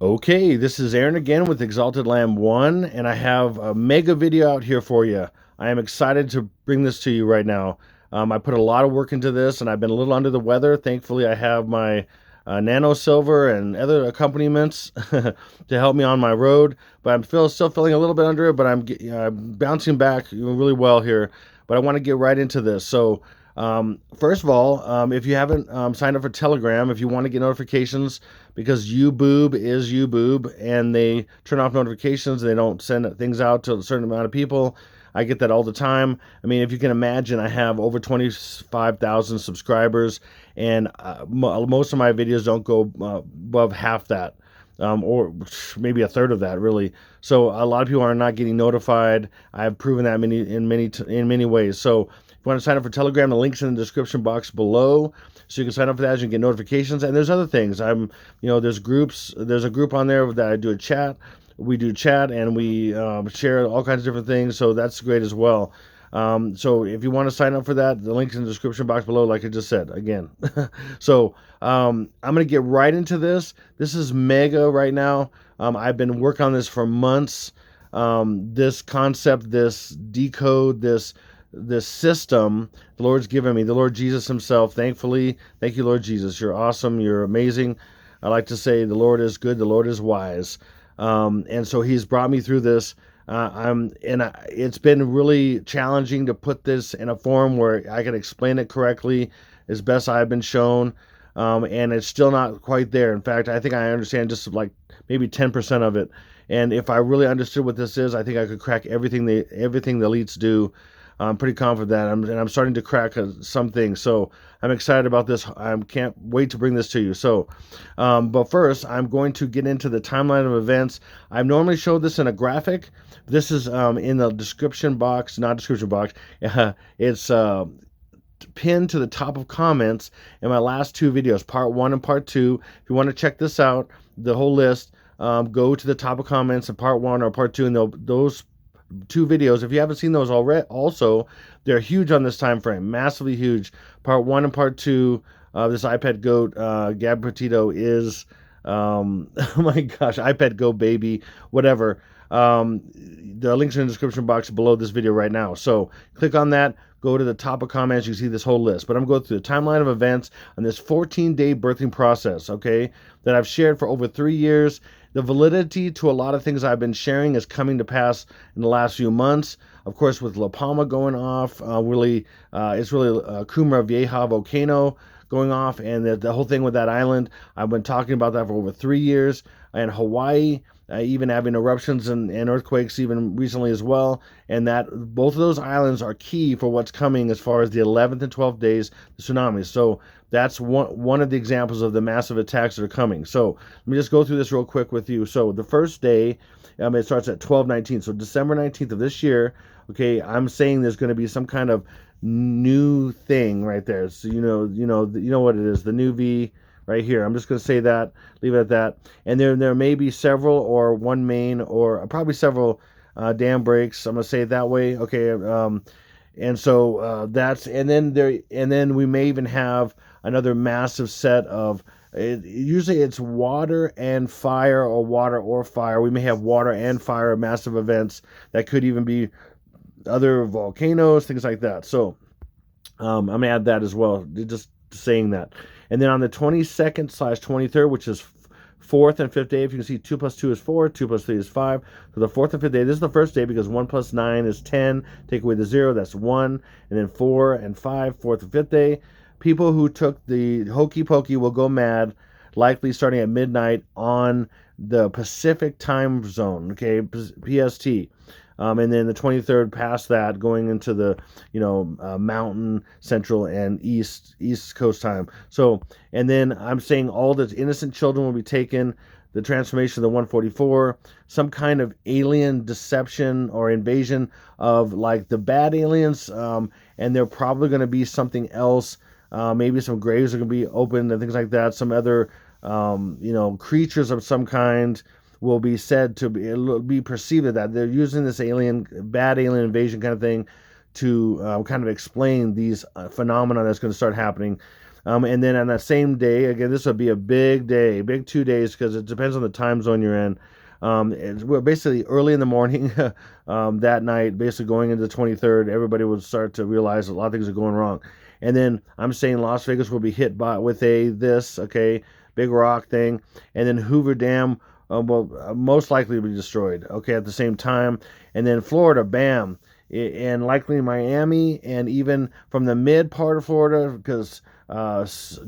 Okay, this is Aaron again with Exalted Lamb 1, and I have a mega video out here for you. I am excited to bring this to you right now. I put a lot of work into this, and I've been a little under the weather. Thankfully, I have my nano silver and other accompaniments to help me on my road, but I'm still feeling a little bit under it, but I'm bouncing back really well here. But I want to get right into this. So, first of all, if you haven't signed up for Telegram, if you want to get notifications, because YouBoob is YouBoob, and they turn off notifications, they don't send things out to a certain amount of people. I get that all the time. I mean, if you can imagine, I have over 25,000 subscribers, and most of my videos don't go above half that. Or maybe a third of that, really. So a lot of people are not getting notified. I've proven that in many ways. So if you want to sign up for Telegram, the link's in the description box below, so you can sign up for that. You can get notifications, and there's other things. There's groups. There's a group on there that I do a chat. We do chat, and we share all kinds of different things. So that's great as well. So if you want to sign up for that, the link's in the description box below, like I just said, again. So I'm going to get right into this. This is mega right now. I've been working on this for months. This concept, this decode, this system the Lord's given me, the Lord Jesus himself, thankfully. Thank you, Lord Jesus. You're awesome. You're amazing. I like to say the Lord is good. The Lord is wise. And so he's brought me through this. It's been really challenging to put this in a form where I can explain it correctly as best I've been shown. And it's still not quite there. In fact, I think I understand just like maybe 10% of it. And if I really understood what this is, I think I could crack everything the elites do. I'm pretty confident that I'm starting to crack some things. So I'm excited about this. I can't wait to bring this to you. So, but first, I'm going to get into the timeline of events. I've normally showed this in a graphic. This is in the description box, not description box. It's pinned to the top of comments in my last two videos, part 1 and part 2. If you want to check this out, the whole list, go to the top of comments in part 1 or part 2, and those two videos, if you haven't seen those already, also they're huge on this time frame, massively huge. Part 1 and part 2 of this iPad goat, Gabby Petito is oh my gosh, iPad go baby, whatever. The links are in the description box below this video right now, so click on that, go to the top of comments, you see this whole list. But I'm going through the timeline of events on this 14-day birthing process, okay, that I've shared for over 3 years. The validity to a lot of things I've been sharing is coming to pass in the last few months. Of course, with La Palma going off, it's really Cumbre Vieja volcano going off, and the whole thing with that island. I've been talking about that for over 3 years. And Hawaii, even having eruptions and earthquakes even recently as well. And that both of those islands are key for what's coming as far as the 11th and 12th days, the tsunamis. So that's one of the examples of the massive attacks that are coming. So let me just go through this real quick with you. So the first day, it starts at 12/19. So December 19th of this year, okay, I'm saying there's going to be some kind of new thing right there. So you know what it is, the new V right here. I'm just going to say that, leave it at that. And there may be several, or one main, or probably several dam breaks. I'm going to say it that way. Okay. And so and then we may even have another massive set of, usually it's water and fire, or water or fire. We may have water and fire massive events that could even be other volcanoes, things like that. So I'm going to add that as well, just saying that. And then on the 22nd/23rd, which is 4th and 5th day, if you can see 2 + 2 is 4, 2 + 3 is 5. So the 4th and 5th day, this is the first day because 1 + 9 is 10. Take away the 0, that's 1. And then 4 and 5, 4th and 5th day. People who took the hokey pokey will go mad, likely starting at midnight on the Pacific time zone, okay, PST. And then the 23rd past that, going into the mountain, central, and east coast time. So, and then I'm saying all the innocent children will be taken. The transformation of the 144, some kind of alien deception or invasion of like the bad aliens, and they're probably going to be something else. Maybe some graves are going to be opened and things like that. Some other creatures of some kind will be said to be perceived of that. They're using this bad alien invasion kind of thing to kind of explain these phenomena that's going to start happening. And then on that same day, again, this would be a big day, big 2 days, because it depends on the time zone you're in. We're basically early in the morning that night, basically going into the 23rd, everybody would start to realize a lot of things are going wrong. And then I'm saying Las Vegas will be hit by with okay, big rock thing, and then Hoover Dam will most likely be destroyed, okay, at the same time. And then Florida, bam, and likely Miami, and even from the mid part of Florida, because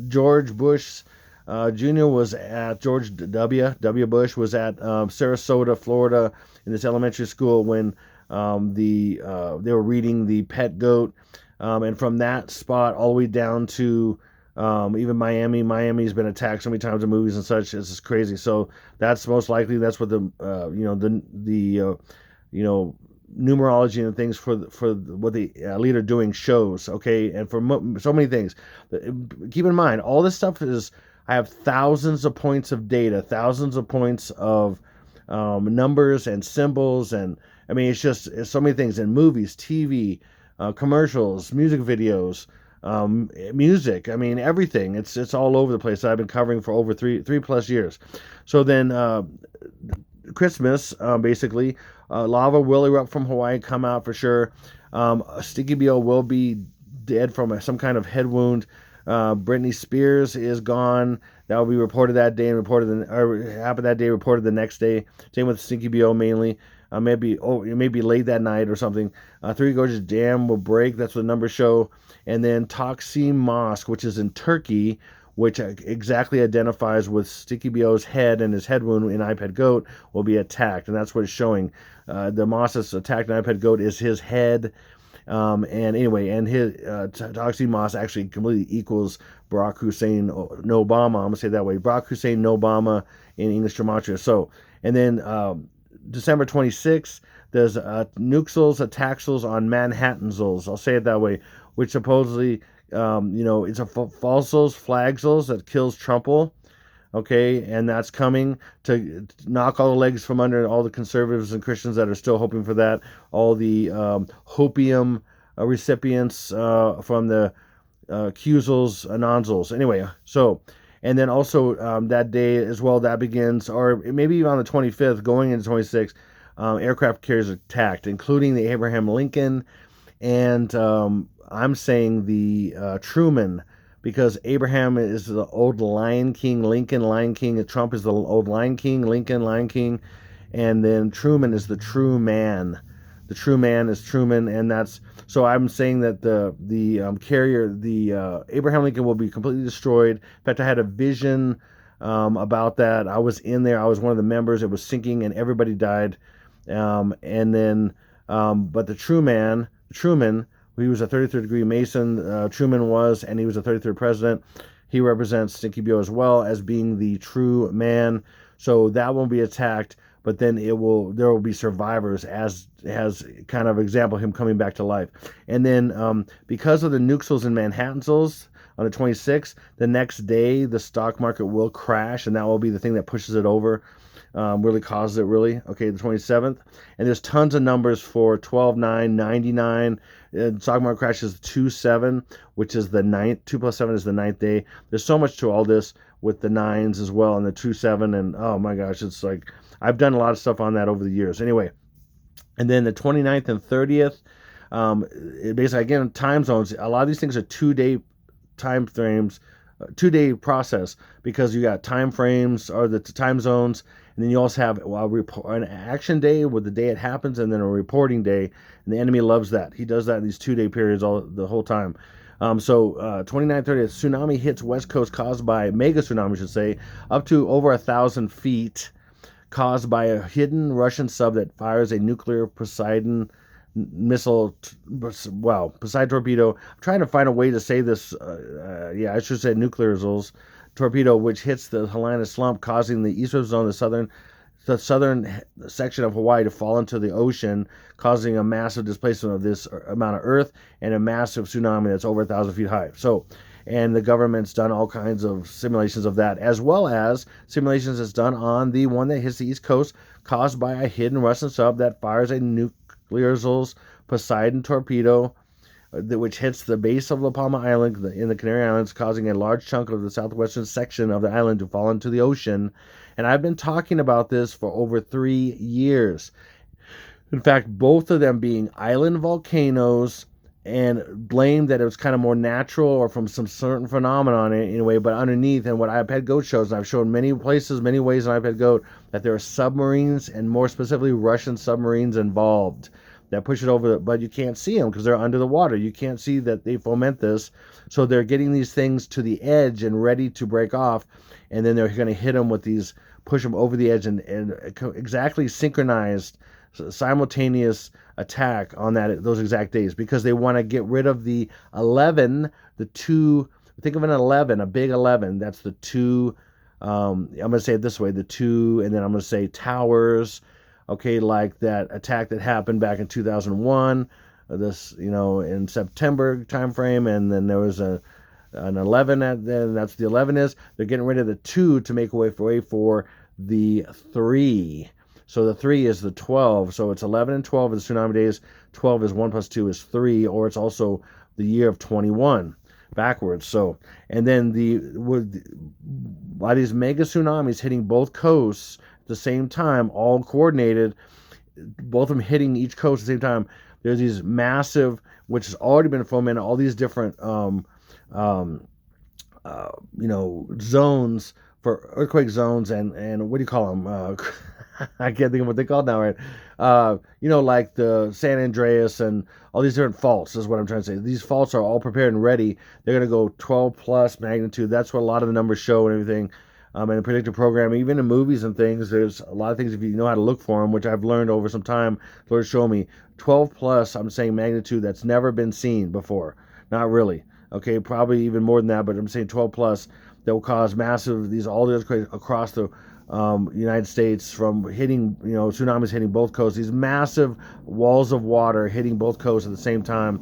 George Bush Jr. was at W. Bush was at Sarasota, Florida, in this elementary school when they were reading the pet goat, and from that spot all the way down to even Miami. Miami's been attacked so many times in movies and such. It's just crazy. So that's most likely that's what the numerology and things for what the leader doing shows. Okay, and for so many things. Keep in mind, all this stuff is. I have thousands of points of data, thousands of points of numbers and symbols, and I mean it's so many things in movies, TV, commercials, music videos, music. I mean everything. It's all over the place. I've been covering for over three plus years. So then Christmas, basically, lava will erupt from Hawaii, come out for sure. Stinky Bill will be dead from some kind of head wound. Britney Spears is gone. That will be reported that day and happened that day, reported the next day. Same with Stinky BO mainly. It may be late that night or something. Three Gorges Dam will break. That's what the numbers show. And then Taksi Mosque, which is in Turkey, which exactly identifies with Stinky BO's head and his head wound in iPad Goat, will be attacked. And that's what it's showing. The mosque that's attacked in iPad Goat is his head. And anyway, and his Taksi Mosque actually completely equals Barack Hussein Obama. I'm gonna say it that way. Barack Hussein Obama in English gematria. So, and then December 26th, there's Nuxels, Ataxels on Manhattans. I'll say it that way, which supposedly, it's a falsos, flagsos that kills Trumple. Okay, and that's coming to knock all the legs from under all the conservatives and Christians that are still hoping for that. All the hopium recipients from the Cusels, Anonsals. Anyway, so, and then also that day as well, that begins, or maybe even on the 25th, going into 26th, aircraft carriers attacked, including the Abraham Lincoln, and I'm saying the Truman, because Abraham is the old Lion King, Lincoln, Lion King, Trump is the old Lion King, Lincoln, Lion King, and then Truman is the true man. The true man is Truman, and that's, so I'm saying that the carrier, the Abraham Lincoln will be completely destroyed. In fact, I had a vision about that. I was in there. I was one of the members. It was sinking, and everybody died. And then, but the Truman, he was a 33rd degree Mason, Truman was, and he was a 33rd president. He represents Stinky Bio as well as being the true man. So that won't be attacked, but then there will be survivors as kind of example him coming back to life. And then because of the Nuxels and Manhattans on the 26th, the next day the stock market will crash, and that will be the thing that pushes it over. Really causes it, really. Okay, the 27th. And there's tons of numbers for 12-9, 99. Stock market crashes 2-7, which is the 9th. 2 plus 7 is the 9th day. There's so much to all this with the 9s as well, and the 2-7. And oh my gosh, it's like, I've done a lot of stuff on that over the years. Anyway, and then the 29th and 30th, basically, again, time zones. A lot of these things are 2-day time frames, 2-day process, because you got time frames or the time zones. And then you also have an action day with the day it happens, and then a reporting day. And the enemy loves that. He does that in these 2-day periods the whole time. So 29, 30th, tsunami hits West Coast caused by, mega tsunami, I should say, up to over 1,000 feet, caused by a hidden Russian sub that fires a nuclear Poseidon missile, Poseidon torpedo. I'm trying to find a way to say this. I should say nuclear torpedo, which hits the Helena Slump, causing the eastern zone, the southern section of Hawaii, to fall into the ocean, causing a massive displacement of this amount of earth and a massive tsunami that's over 1,000 feet high. So, and the government's done all kinds of simulations of that, as well as simulations that's done on the one that hits the East Coast, caused by a hidden Russian sub that fires a nuclear Poseidon torpedo. which hits the base of La Palma Island in the Canary Islands, causing a large chunk of the southwestern section of the island to fall into the ocean. And I've been talking about this for over 3 years. In fact, both of them being island volcanoes, and blamed that it was kind of more natural or from some certain phenomenon anyway, but underneath, and what iPad Goat shows, and I've shown many places, many ways on iPad Goat, that there are submarines, and more specifically Russian submarines involved that push it over, but you can't see them because they're under the water. You can't see that they foment this. So they're getting these things to the edge and ready to break off, and then they're going to hit them with these, push them over the edge, and exactly synchronized, simultaneous attack on those exact days, because they want to get rid of the 11, the two. Think of an 11, a big 11. That's the two. I'm going to say it this way: the two, and then I'm going to say towers. Okay, like that attack that happened back in 2001. This, in September timeframe, and then there was an 11. That's the 11 is. They're getting rid of the 2 to make way for the 3. So the 3 is the 12. So it's 11 and 12 is the tsunami days. 12 is 1 plus 2 is 3, or it's also the year of 21 backwards. So, and then by these mega tsunamis hitting both coasts at the same time, all coordinated, both of them hitting each coast at the same time, there's these massive, which has already been fomented, all these different zones for earthquake zones, and what do you call them? I can't think of what they call now, right? Like the San Andreas and all these different faults is what I'm trying to say. These faults are all prepared and ready. They're going to go 12 plus magnitude. That's what a lot of the numbers show and everything. And the predictive programming, even in movies and things, there's a lot of things if you know how to look for them, which I've learned over some time. The Lord showed me 12 plus. I'm saying magnitude that's never been seen before. Not really. Okay, probably even more than that, but I'm saying 12 plus that will cause massive all the earthquakes across the United States, from hitting, tsunamis hitting both coasts, these massive walls of water hitting both coasts at the same time.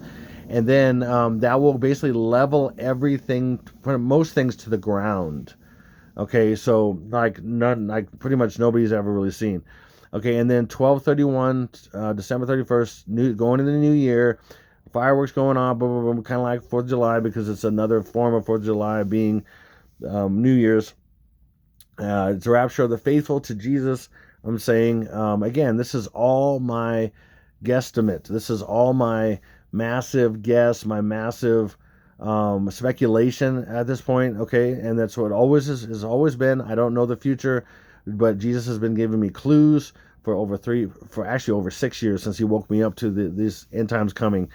And then that will basically level everything, most things to the ground. Okay, so like pretty much nobody's ever really seen. Okay, and then 12/31, December 31st, going into the new year, fireworks going on, boom, boom, boom, kind of like 4th of July, because it's another form of 4th of July being New Year's. It's a rapture of the faithful to Jesus. I'm saying, again, this is all my guesstimate. This is all my massive guess, my massive speculation at this point. Okay, and that's what always has always been. I don't know the future, but Jesus has been giving me clues for actually over 6 years since he woke me up to these end times coming.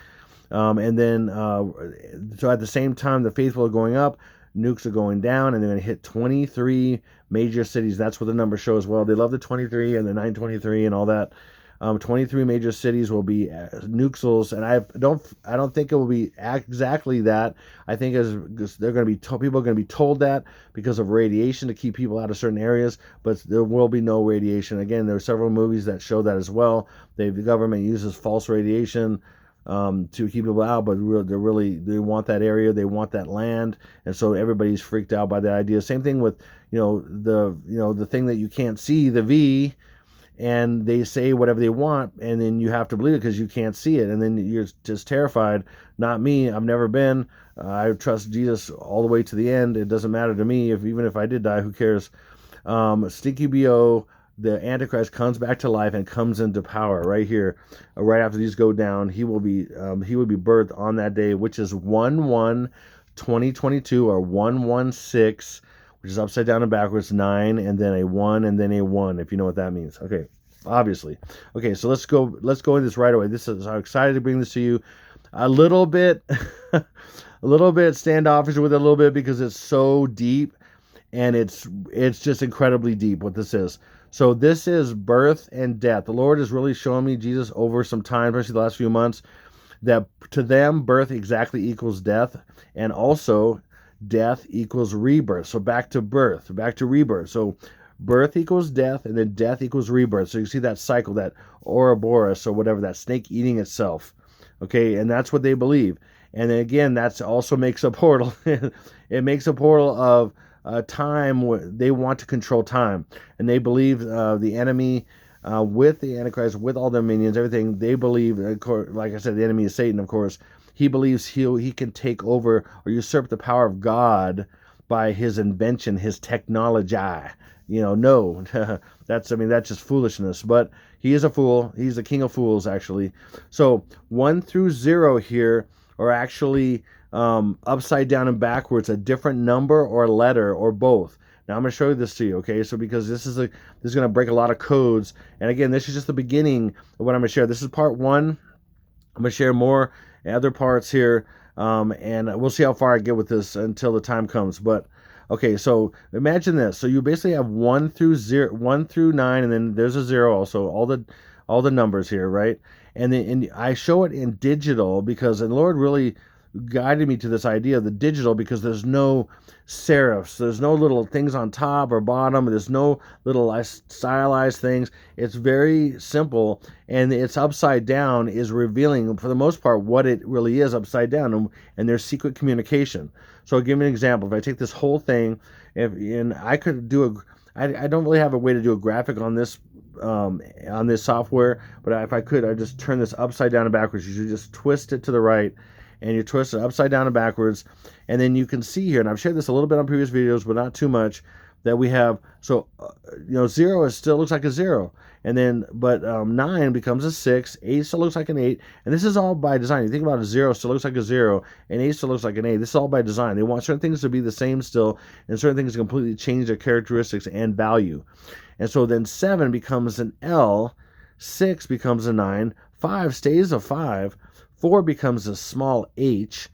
And then so at the same time, the faithful are going up, nukes are going down, and they're going to hit 23 major cities. That's what the number shows. Well, they love the 23 and the 923 and all that. 23 major cities will be nuxels, and I don't think it will be exactly that. I think they're going to be people are going to be told that because of radiation to keep people out of certain areas, but there will be no radiation. Again, there are several movies that show that as well. The government uses false radiation to keep people out, but they want that area, they want that land, and so everybody's freaked out by that idea. Same thing with the thing that you can't see, the V. And they say whatever they want, and then you have to believe it because you can't see it, and then you're just terrified. Not me. I've never been. I trust Jesus all the way to the end. It doesn't matter to me even if I did die. Who cares? Stinky Bo, the Antichrist, comes back to life and comes into power right here, right after these go down. He will be birthed on that day, which is 1/1/2022 or 1/1/6. Which is upside down and backwards, 9, and then a 1, and then a 1, if you know what that means. Okay, obviously. Okay, so let's go into this right away. I'm excited to bring this to you. A little bit standoffish with it a little bit because it's so deep, and it's just incredibly deep what this is. So this is birth and death. The Lord has really shown me, Jesus, over some time, especially the last few months, that to them, birth exactly equals death, and also death equals rebirth. So back to birth, back to rebirth. So birth equals death, and then death equals rebirth. So you see that cycle, that Ouroboros or whatever, that snake eating itself. Okay, and that's what they believe. And then again, that also makes a portal. It makes a portal of time where they want to control time, and they believe the enemy, with the Antichrist, with all their minions, everything, they believe, of course, like I said, the enemy is Satan, of course. he believes he can take over or usurp the power of God by his invention, his technology. No, that's just foolishness. But he is a fool. He's the king of fools, actually. So 1 through 0 here are actually upside down and backwards, a different number or letter or both. Now I'm going to show this to you, okay? So because this is going to break a lot of codes, and again, this is just the beginning of what I'm going to share. This is part 1. I'm going to share more other parts here, and we'll see how far I get with this until the time comes. But okay, so imagine this. So you basically have 1 through 9, and then there's a 0 also. All the numbers here, right? And I show it in digital because the Lord really guided me to this idea of the digital, because there's no serifs, there's no little things on top or bottom, there's no little stylized things. It's very simple, and it's upside down is revealing for the most part what it really is upside down, and there's secret communication. So I'll give you an example. If I take this whole thing, and I could do I don't really have a way to do a graphic on this software, but if I could, I'd just turn this upside down and backwards. You should just twist it to the right, and you twist it upside down and backwards, and then you can see here, and I've shared this a little bit on previous videos, but not too much, that we have, 0 still looks like a 0, and then, but 9 becomes a 6, 8 still looks like an 8, and this is all by design. You think about a 0 still looks like a 0, and 8 still looks like an 8. This is all by design. They want certain things to be the same still, and certain things to completely change their characteristics and value. And so then 7 becomes an L, 6 becomes a 9, 5 stays a 5, 4 becomes a small h,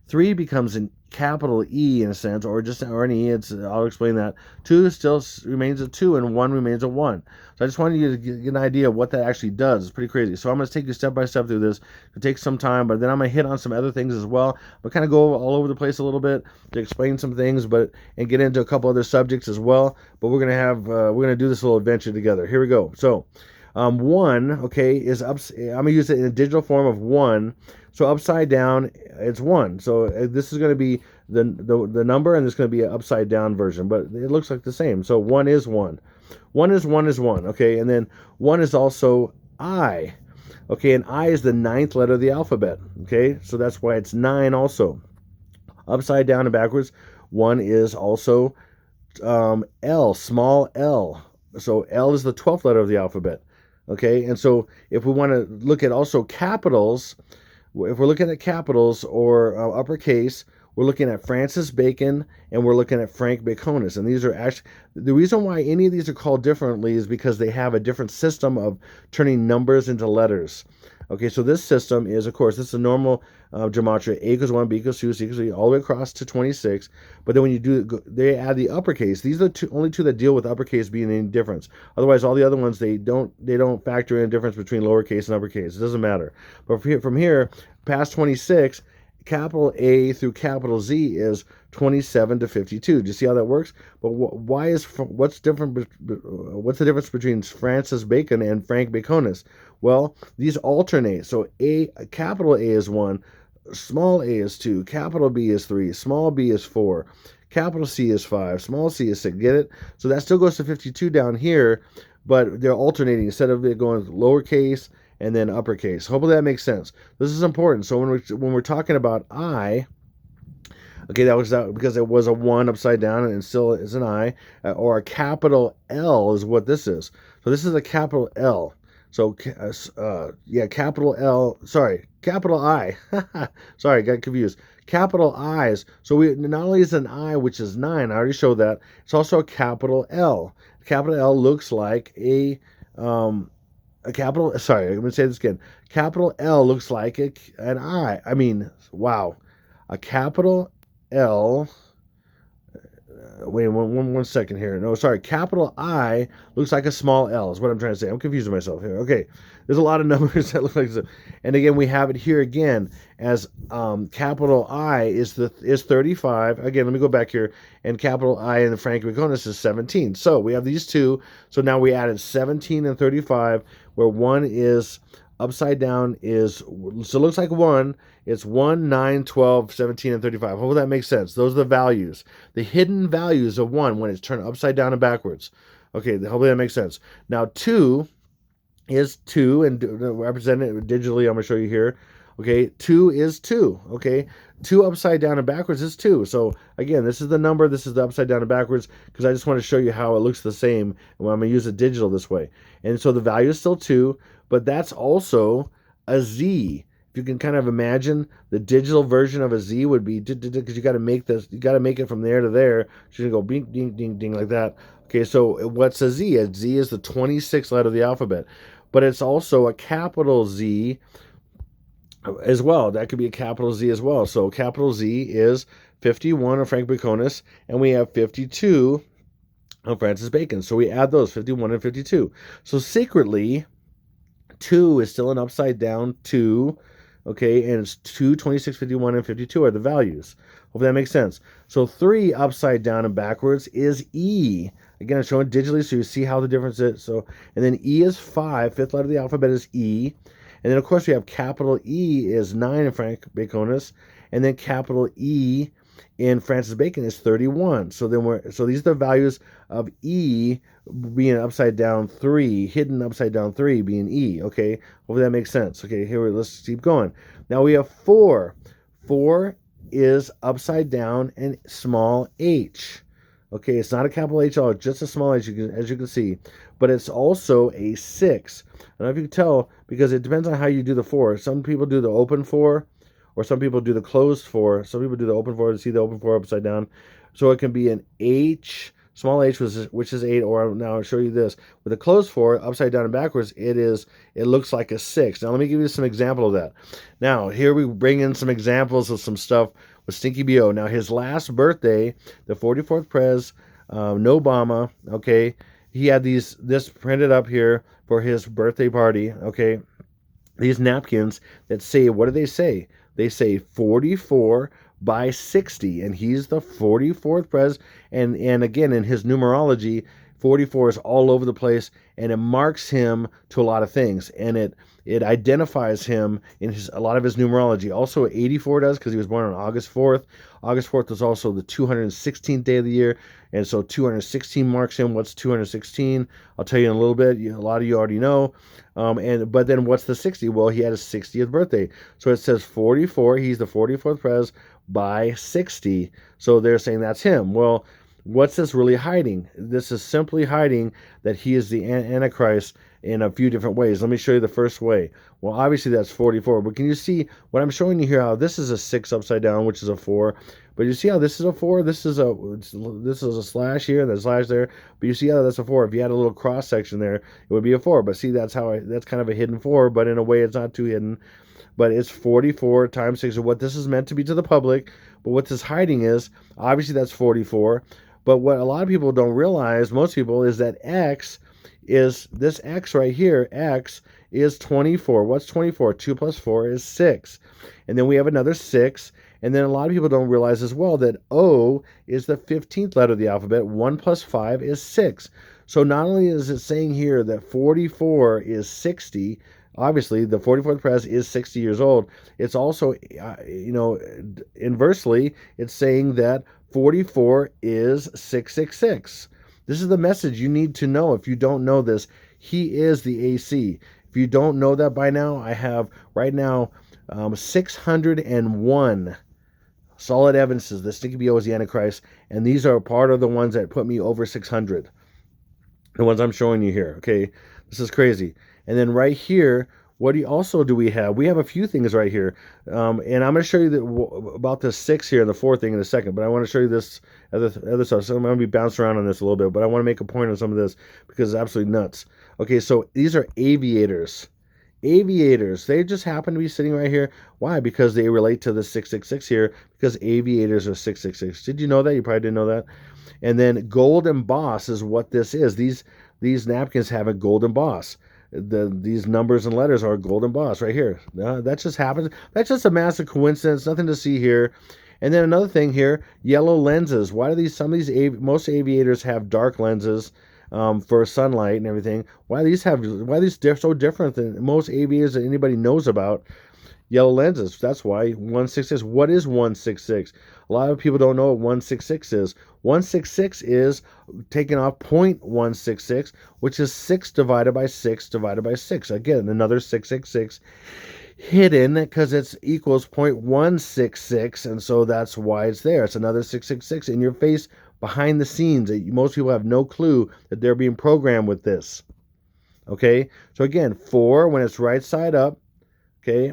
3 becomes a capital E in a sense, or an E. I'll explain that. 2 still remains a 2, and 1 remains a 1. So I just wanted you to get an idea of what that actually does. It's pretty crazy. So I'm going to take you step by step through this. It takes some time, but then I'm going to hit on some other things as well. But kind of go all over the place a little bit to explain some things, and get into a couple other subjects as well. But we're going to do this little adventure together. Here we go. So 1, okay, is up. I'm going to use it in a digital form of 1. So upside down, it's 1. So this is going to be the number, and this is going to be an upside down version, but it looks like the same. So 1 is 1. 1 is 1 is 1, okay, and then 1 is also I. Okay, and I is the 9th letter of the alphabet, okay, so that's why it's 9 also. Upside down and backwards, 1 is also L, small l. So L is the 12th letter of the alphabet. Okay, and so if we want to look at also capitals, if we're looking at capitals or uppercase, we're looking at Francis Bacon and we're looking at Frank Baconus. And these are actually, the reason why any of these are called differently is because they have a different system of turning numbers into letters. Okay, so this system is, of course, this is a normal gematria. A equals 1, B equals 2, C equals 3, all the way across to 26. But then when you they add the uppercase. These are the only two that deal with uppercase being any difference. Otherwise, all the other ones, they don't factor in difference between lowercase and uppercase. It doesn't matter. But from here past 26, capital A through capital Z is 27 to 52. Do you see how that works? But what's the difference between Francis Bacon and Frank Baconus? Well, these alternate. So capital A is 1, small a is 2, capital B is 3, small b is 4, capital C is 5, small c is 6. Get it? So that still goes to 52 down here, but they're alternating instead of it going lowercase and then uppercase. Hopefully that makes sense. This is important. So when we're talking about I, okay, that was because it was a 1 upside down and it still is an I, or a capital L is what this is. So this is a capital L. So capital L. Sorry, capital I. Sorry, got confused. Capital I's. So not only is an I, which is 9, I already showed that. It's also a capital L. Capital L looks like a capital, sorry, I'm going to say this again. Capital L looks like an I. I mean, wow. A capital L, wait one second here. No, sorry. Capital I looks like a small L is what I'm trying to say. I'm confusing myself here. Okay. There's a lot of numbers that look like this. And again, we have it here again as capital I is 35. Again, let me go back here. And capital I in the Frank Baconus is 17. So we have these two. So now we added 17 and 35, where 1 is upside down so it looks like 1. It's 1, 9, 12, 17, and 35. Hopefully that makes sense. Those are the values. The hidden values of 1 when it's turned upside down and backwards. Okay, hopefully that makes sense. Now 2 is 2, and represented digitally, I'm going to show you here. Okay, 2 is 2. Okay, 2 upside down and backwards is 2. So again, this is the number, this is the upside down and backwards, because I just want to show you how it looks the same when I'm going to use it digital this way. And so the value is still 2, but that's also a Z. If you can kind of imagine, the digital version of a Z would be, because you got to make this, you got to make it from there to there. So you go ding, ding, ding, ding like that. Okay, so what's a Z? A Z is the 26th letter of the alphabet, but it's also a capital Z as well. That could be a capital Z as well. So capital Z is 51 of Frank Baconus, and we have 52 of Francis Bacon. So we add those, 51 and 52. So secretly, 2 is still an upside down 2, okay, and it's 2, 26, 51, and 52 are the values. Hope that makes sense. So 3 upside down and backwards is E. Again, I'm showing digitally so you see how the difference is. So, and then E is 5, fifth letter of the alphabet is E. And then, of course, we have capital E is 9 in Frank Baconus, and then capital E in Francis Bacon is 31. So these are the values of E being upside down 3, hidden upside down 3 being E. Okay, hopefully that makes sense. Okay, let's keep going. Now we have 4. 4 is upside down and small h. Okay, it's not a capital H at all, just a small h, as you can see. But it's also a 6. I don't know if you can tell, because it depends on how you do the 4. Some people do the open 4, or some people do the closed 4. Some people do the open 4 to see the open 4 upside down. So it can be an H, small h, which is 8, or now I'll show you this. With a closed 4, upside down and backwards, it looks like a 6. Now let me give you some example of that. Now, here we bring in some examples of some stuff with Stinky B.O. Now, his last birthday, the 44th Pres, no Obama, okay, he had this printed up here for his birthday party, okay, these napkins that say, what do they say? They say 44 by 60, and he's the 44th Pres, and again, in his numerology, 44 is all over the place, and it marks him to a lot of things, and it identifies him in a lot of his numerology. Also, 84 does, because he was born on August 4th. August 4th is also the 216th day of the year, and so 216 marks him. What's 216? I'll tell you in a little bit. A lot of you already know. But then what's the 60? Well, he had his 60th birthday. So it says 44. He's the 44th Pres by 60. So they're saying that's him. Well, what's this really hiding? This is simply hiding that he is the Antichrist in a few different ways. Let me show you the first way. Well, obviously that's 44, but can you see what I'm showing you here? How this is a 6 upside down, which is a 4. But you see how this is a 4? This is a slash here, and there's a slash there. But you see how that's a 4. If you had a little cross section there, it would be a 4. But see, that's kind of a hidden 4, but in a way it's not too hidden. But it's 44 times 6 of what this is meant to be to the public. But what this hiding is, obviously that's 44. But what a lot of people don't realize, most people, is that X is this X right here. X is 24. What's 24? 2 plus 4 is 6. And then we have another 6. And then a lot of people don't realize as well that O is the 15th letter of the alphabet. 1 plus 5 is 6. So not only is it saying here that 44 is 60, obviously the 44th Pres is 60 years old, it's also, inversely, it's saying that 44 is 666. This is the message you need to know. If you don't know this, he is the AC. If you don't know that by now, I have right now 601 solid evidences that Stinky B.O. is the Antichrist, and these are part of the ones that put me over 600. The ones I'm showing you here, okay? This is crazy. And then right here, what do we have? We have a few things right here. And I'm going to show you about the 6 here and the 4 thing in a second, but I want to show you this other stuff. So I'm going to be bouncing around on this a little bit, but I want to make a point on some of this because it's absolutely nuts. Okay, so these are aviators. Aviators, they just happen to be sitting right here. Why? Because they relate to the 666 here, because aviators are 666. Did you know that? You probably didn't know that. And then gold emboss is what this is. These napkins have a gold emboss. These numbers and letters are gold emboss right here. That just happens. That's just a massive coincidence. Nothing to see here. And then another thing here, yellow lenses. Why do most aviators have dark lenses for sunlight and everything? Why these so different than most aviators that anybody knows about? Yellow lenses. That's why 166. What is 166? A lot of people don't know what 166 is. 166 is taking off 0.166, which is 6 divided by 6 divided by 6. Again, another 666. hidden because it's equals 0.166, and so that's why it's there. It's another 666 in your face behind the scenes. Most people have no clue that they're being programmed with this. Okay, so again, 4 when it's right side up. Okay,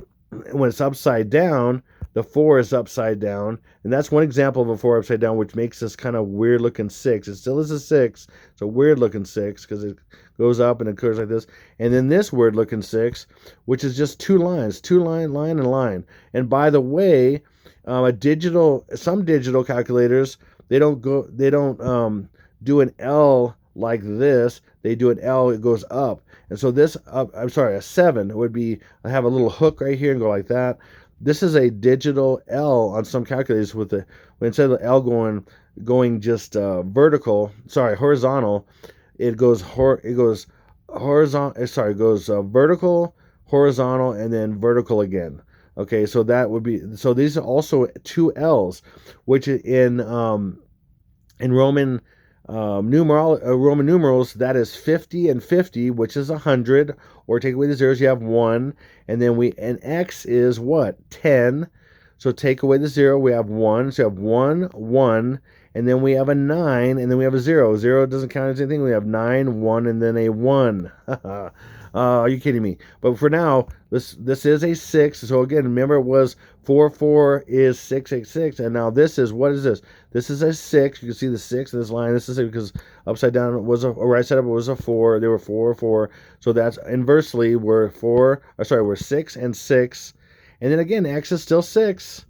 when it's upside down, the 4 is upside down, and that's one example of a 4 upside down, which makes this kind of weird looking 6. It still is a 6. It's a weird looking 6 because it goes up and it curves like this. And then this weird looking 6, which is just two lines, line, and line. And by the way, some digital calculators, they don't do an L like this. They do an L, it goes up. And so this, I'm sorry, a 7 would be, I have a little hook right here and go like that. This is a digital L on some calculators with the, instead of the L going just horizontal, it goes vertical, horizontal, and then vertical again. Okay, so that would be, so these are also two L's, which in Roman Roman numerals, that is 50 and 50, which is 100, or take away the zeros, you have 1, and then and X is what? 10. So take away the 0, we have 1, so you have 1, 1, and then we have a 9, and then we have a 0. 0 doesn't count as anything, we have 9, 1, and then a 1. Are you kidding me? But for now, this is a 6. So again, remember it was 4, 4 is 6, 6, 6. And now this is, what is this? This is a 6. You can see the 6 in this line. This is because upside down was a, or right side up was a 4. They were 4, 4. So that's inversely, we're 6 and 6. And then again, X is still 6.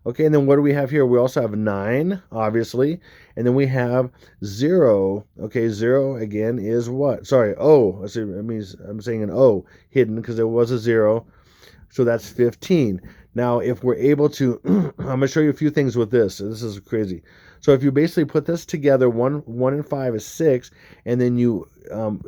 Okay, and then what do we have here? We also have 9, obviously. And then we have 0. Okay, 0 again is what? Sorry, O. I see, it means I'm saying an O hidden because there was a 0. So that's 15. Now, if we're able to, I'm going to show you a few things with this. This is crazy. So if you basically put this together, 1 and 5 is 6, and then you, I'm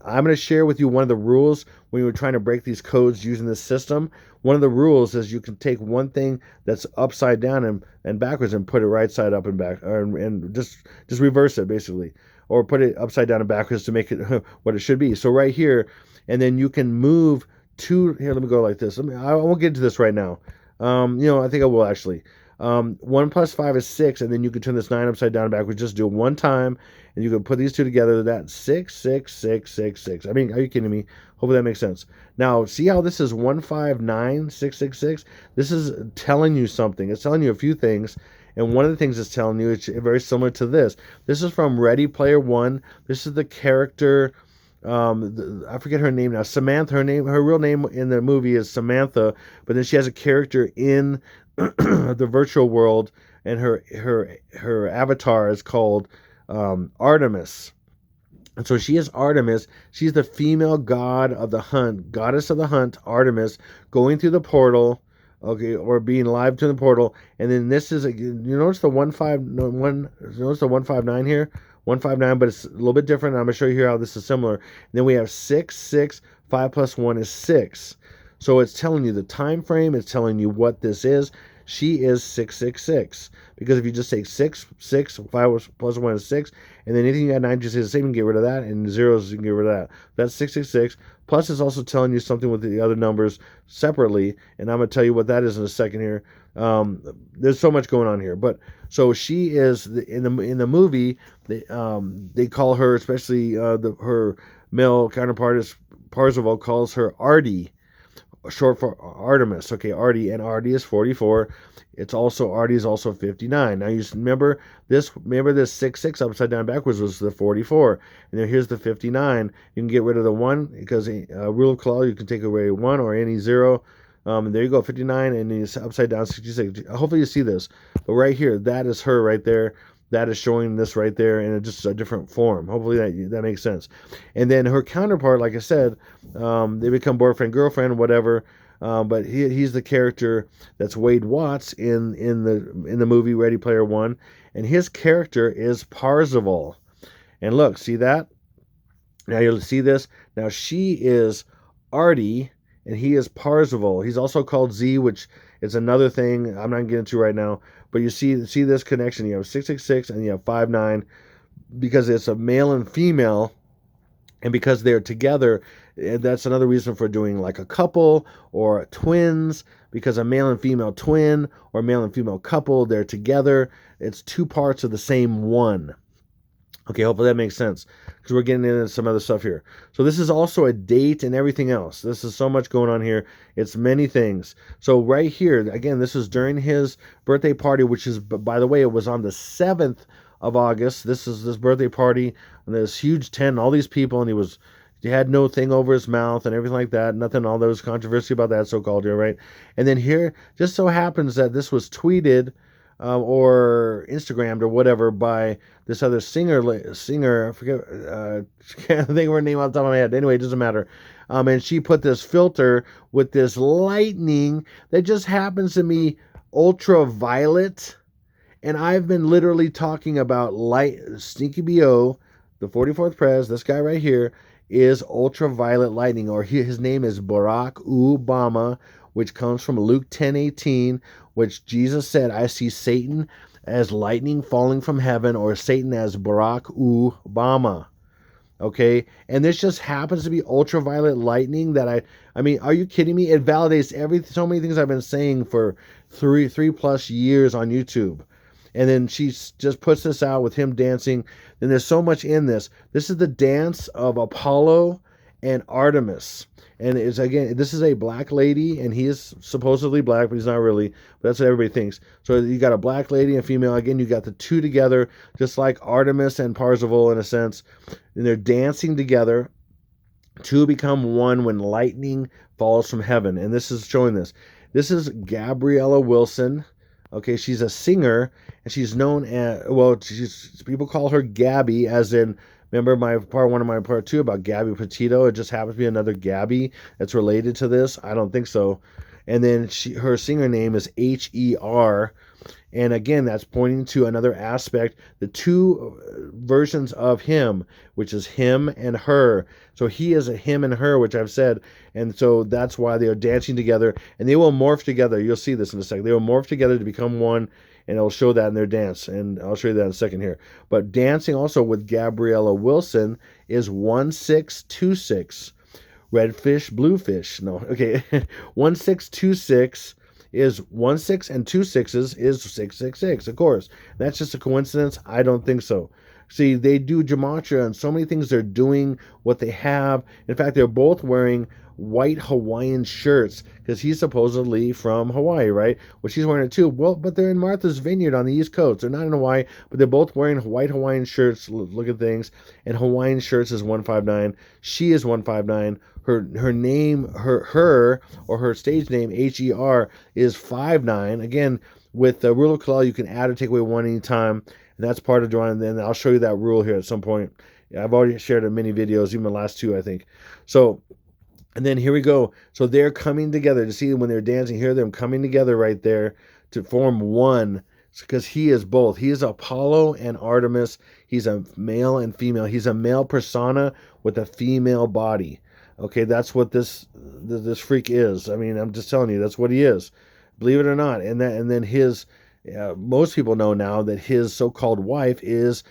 going to share with you one of the rules when you're trying to break these codes using this system. One of the rules is you can take one thing that's upside down and backwards and put it right side up and back, and just reverse it basically, or put it upside down and backwards to make it what it should be. So right here, and then you can move here. Let me go like this. I won't get into this right now. I think I will actually. 1 plus 5 is 6, and then you can turn this 9 upside down and backwards. Just do it one time, and you can put these two together. That's 6, 6, 6, 6, 6. I mean, are you kidding me? Hopefully that makes sense. Now, see how this is 1, 5, 9, 6, 6, 6? This is telling you something. It's telling you a few things, and one of the things it's telling you, it's very similar to this. This is from Ready Player One. This is the character... I forget her name now. Samantha. Her real name in the movie is Samantha, but then she has a character in the virtual world, and her avatar is called Artemis. And so she is Artemis. She's the female god of the hunt, goddess of the hunt, Artemis, going through the portal, okay, or being live to the portal. And then this is you notice the 159 here. 159, but it's a little bit different. I'm going to show you here how this is similar. And then we have 6, 6, 5 plus 1 is 6. So it's telling you the time frame. It's telling you what this is. She is 666. Because if you just take 6, 6, 5 plus 1 is 6, and then anything you add 9 just is the same, you can get rid of that, and zeros, you can get rid of that. That's 666. Plus, it's also telling you something with the other numbers separately, and I'm going to tell you what that is in a second here. There's so much going on here, but so she is in the movie. They call her, especially her male counterpart is Parzival, calls her Artie, short for Artemis. Okay, Artie, and Artie is 44. It's also Artie is also 59. Now you remember this 6 6 upside down backwards was the 44, and then here's the 59. You can get rid of the 1 because rule of claw, you can take away 1 or any 0. And there you go, 59, and then upside down 66. Hopefully you see this, but right here, that is her right there. That is showing this right there in just a different form. Hopefully that makes sense. And then her counterpart, like I said, they become boyfriend, girlfriend, whatever. But he's the character that's Wade Watts in the movie Ready Player One, and his character is Parzival. And look, see that? Now you'll see this. Now she is Artie, and he is Parzival. He's also called Z, which is another thing I'm not getting into right now. But you see this connection. You have 666 and you have 59, because it's a male and female. And because they're together, that's another reason for doing like a couple or twins, because a male and female twin or male and female couple, they're together. It's two parts of the same one. Okay, hopefully that makes sense, because we're getting into some other stuff here. So this is also a date and everything else. This is so much going on here. It's many things. So right here, again, this is during his birthday party, which is, by the way, it was on the 7th of August. This is this birthday party, and this huge tent, and all these people, and he had no thing over his mouth and everything like that. Nothing, all there was controversy about that, so-called here, right? And then here, just so happens that this was tweeted or Instagrammed or whatever by this other singer, I forget, can't think of her name off the top of my head. Anyway, it doesn't matter. And she put this filter with this lightning that just happens to be ultraviolet. And I've been literally talking about Sneaky BO, the 44th Pres, this guy right here, is ultraviolet lightning, or his name is Barack Obama, which comes from Luke 10:18, which Jesus said, I see Satan as lightning falling from heaven, or Satan as Barack Obama. Okay, and this just happens to be ultraviolet lightning that I mean, are you kidding me? It validates so many things I've been saying for three plus years on YouTube. And then she just puts this out with him dancing. And there's so much in this. This is the dance of Apollo and Artemis. And it's, again, this is a black lady, and he is supposedly black, but he's not really. But that's what everybody thinks. So you got a black lady and a female. Again, you got the two together, just like Artemis and Parzival in a sense. And they're dancing together. Two become one when lightning falls from heaven. And this is showing this. This is Gabriella Wilson. Okay, she's a singer, and she's known as, well, people call her Gabby, as in, remember my part 1 and my part 2 about Gabby Petito? It just happens to be another Gabby that's related to this. I don't think so. And then her singer name is Her. And again, that's pointing to another aspect, the two versions of him, which is him and her. So he is a him and her, which I've said. And so that's why they are dancing together, and they will morph together. You'll see this in a second. They will morph together to become one, and it'll show that in their dance. And I'll show you that in a second here. But dancing also with Gabriella Wilson is 1626. Redfish, bluefish. No, okay. 1626 is 16 and 2 sixes is 666, of course. That's just a coincidence? I don't think so. See, they do gematria and so many things. They're doing what they have. In fact, they're both wearing white Hawaiian shirts, because he's supposedly from Hawaii, right? Well, she's wearing it too. Well, but they're in Martha's Vineyard on the East Coast. They're not in Hawaii, but they're both wearing white Hawaiian shirts. Look at things. And Hawaiian shirts is 159. She is 159. Her name, her or her stage name, Her, is 59. Again, with the rule of Kalal, you can add or take away one anytime. And that's part of drawing. And then I'll show you that rule here at some point. I've already shared it in many videos, even the last two, I think. So, and then here we go. So they're coming together to see when they're dancing. Hear them coming together right there to form one, because he is both. He is Apollo and Artemis. He's a male and female. He's a male persona with a female body. Okay, that's what this freak is. I mean, I'm just telling you, that's what he is. Believe it or not. And then his, most people know now that his so-called wife is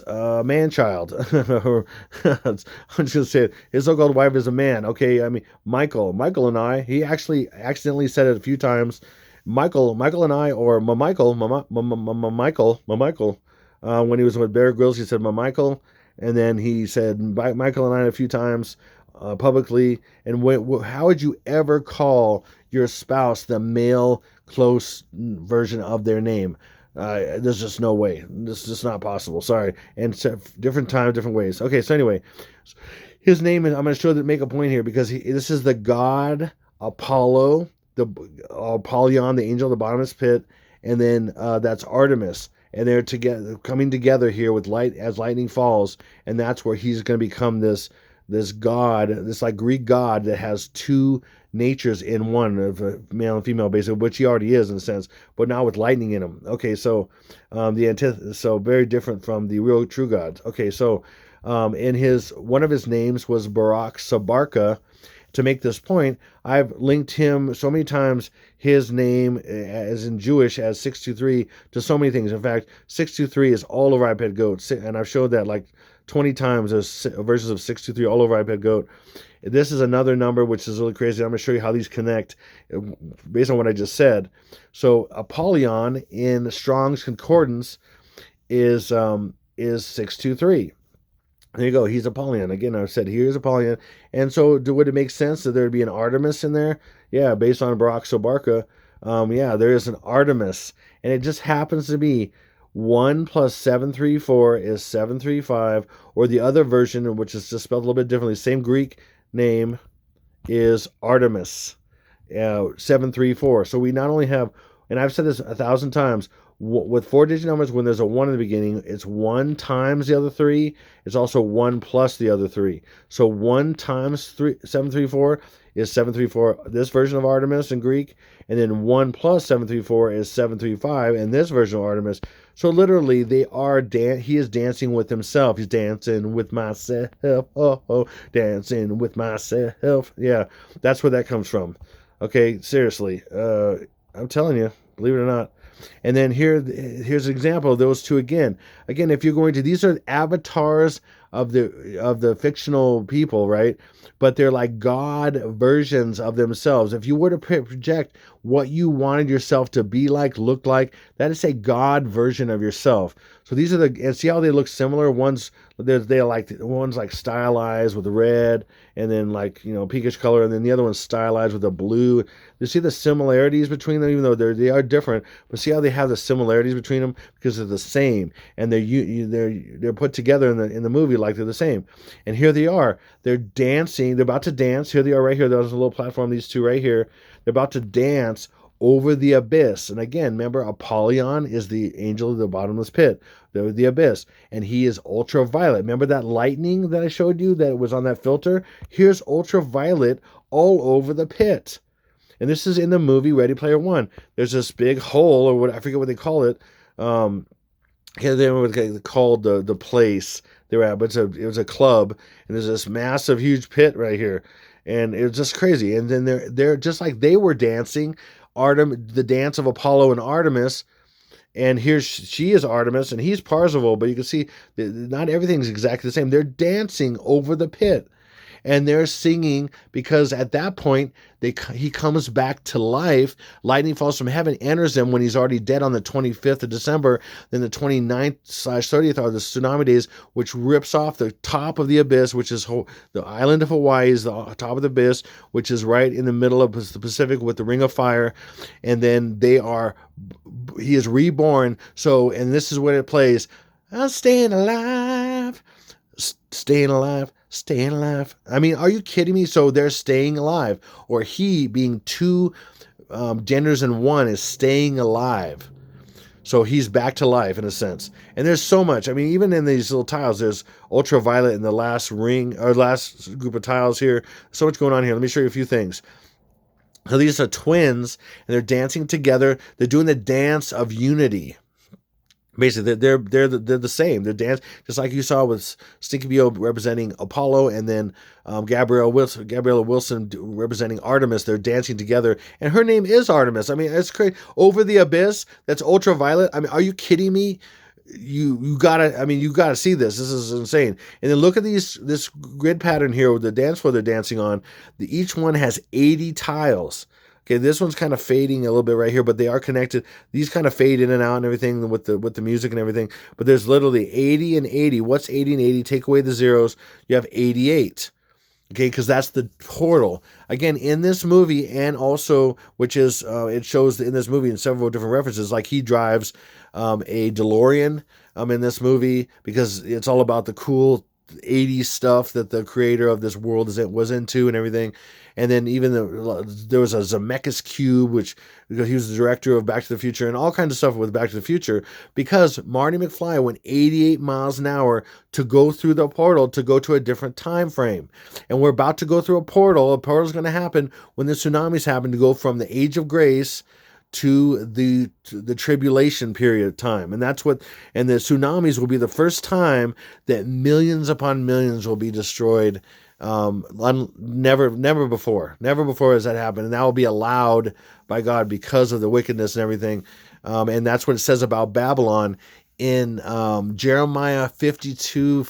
a man-child. I'm just gonna say it. His so-called wife is a man. Okay, I mean Michael and I. He actually accidentally said it a few times. Michael and I, or Michael, when he was with Bear Grylls, he said Michael, and then he said Michael and I a few times publicly. And how would you ever call your spouse the male close version of their name? There's just no way. This is just not possible. Sorry. And different times, different ways. Okay, so anyway, his name is, I'm going to make a point here, because this is the god Apollo, the Apollyon, the angel of the bottomless pit, and then that's Artemis. And they're coming together here with light as lightning falls, and that's where he's going to become this god, this like Greek god that has two natures in one, of a male and female, basically, which he already is in a sense, but now with lightning in him. Okay, so so very different from the real true gods. Okay, so in one of his names was Barak Sabarka. To make this point, I've linked him so many times, his name as in Jewish as 623, to so many things. In fact, 623 is all over iPad Goat, and I've showed that like 20 times. There's versions of 623 all over iPad Goat. This is another number which is really crazy. I'm going to show you how these connect based on what I just said. So Apollyon in Strong's Concordance is 623. There you go. He's Apollyon. Again, I said here's Apollyon. And so would it make sense that there would be an Artemis in there? Yeah, based on Barak Sobarka. Yeah, there is an Artemis. And it just happens to be 1 plus 734 is 735. Or the other version, which is just spelled a little bit differently, same Greek name, is Artemis. 734. So we not only have, and I've said this 1,000 times, with 4-digit numbers, when there's a 1 in the beginning, it's 1 times the other 3. It's also 1 plus the other 3. So 1 times 734 is 734, this version of Artemis in Greek. And then 1 plus 734 is 735 in this version of Artemis. So literally, he is dancing with himself. He's dancing with myself. Oh, dancing with myself. Yeah, that's where that comes from. Okay, seriously. I'm telling you, believe it or not. And then here's an example of those two again. Again, if you're going to, these are avatars of the fictional people, right? But they're like God versions of themselves. If you were to project what you wanted yourself to be like, look like, that is a God version of yourself. So these are and see how they look similar? One's like stylized with red and then like, pinkish color, and then the other one's stylized with a blue. You see the similarities between them, even though they are different, but see how they have the similarities between them because they're the same, and they're put together in the movie like they're the same. And here they are, they're dancing, they're about to dance. Here they are right here. There's a little platform, these two right here. They're about to dance over the abyss. And again, remember, Apollyon is the angel of the bottomless pit, the abyss, and he is ultraviolet. Remember that lightning that I showed you that was on that filter? Here's ultraviolet all over the pit. And this is in the movie Ready Player One. There's this big hole, or what, I forget what they call it. They called the place they were at, but it was a club, and there's this massive, huge pit right here, and it was just crazy. And then they're just like they were dancing, the dance of Apollo and Artemis. And here she is Artemis, and he's Parzival, but you can see that not everything's exactly the same. They're dancing over the pit. And they're singing because at that point, he comes back to life. Lightning falls from heaven, enters him when he's already dead on the 25th of December. Then the 29th/30th are the tsunami days, which rips off the top of the abyss, which is the island of Hawaii is the top of the abyss, which is right in the middle of the Pacific with the Ring of Fire. And then he is reborn. So, and this is when it plays, I'm staying alive, staying alive. Staying alive. I mean, are you kidding me? So they're staying alive, or he being two genders in one is staying alive. So he's back to life in a sense. And there's so much. I mean, even in these little tiles, there's ultraviolet in the last ring or last group of tiles here. So much going on here. Let me show you a few things. So these are twins, and they're dancing together. They're doing the dance of unity. Basically, they're the same. They're dance just like you saw with Stinky Bio representing Apollo, and then Gabriella Wilson representing Artemis. They're dancing together, and her name is Artemis. I mean, it's crazy. Over the abyss, that's ultraviolet. I mean, are you kidding me? You gotta see this. This is insane. And then look at this grid pattern here with the dance floor they're dancing on. Each one has 80 tiles. Okay, this one's kind of fading a little bit right here, but they are connected. These kind of fade in and out and everything with the music and everything. But there's literally 80 and 80. What's 80 and 80? Take away the zeros, you have 88. Okay, because that's the portal. Again, in this movie, and also, which is, it shows in this movie in several different references, like he drives a DeLorean in this movie, because it's all about the cool 80s stuff that the creator of this world was into and everything. And then even there was a Zemeckis cube, because he was the director of Back to the Future, and all kinds of stuff with Back to the Future, because Marty McFly went 88 miles an hour to go through the portal to go to a different time frame. And we're about to go through a portal. A portal is going to happen when the tsunamis happen, to go from the Age of Grace to the tribulation period of time. And the tsunamis will be the first time that millions upon millions will be destroyed. Never before has that happened. And that will be allowed by God because of the wickedness and everything. And that's what it says about Babylon in Jeremiah 52,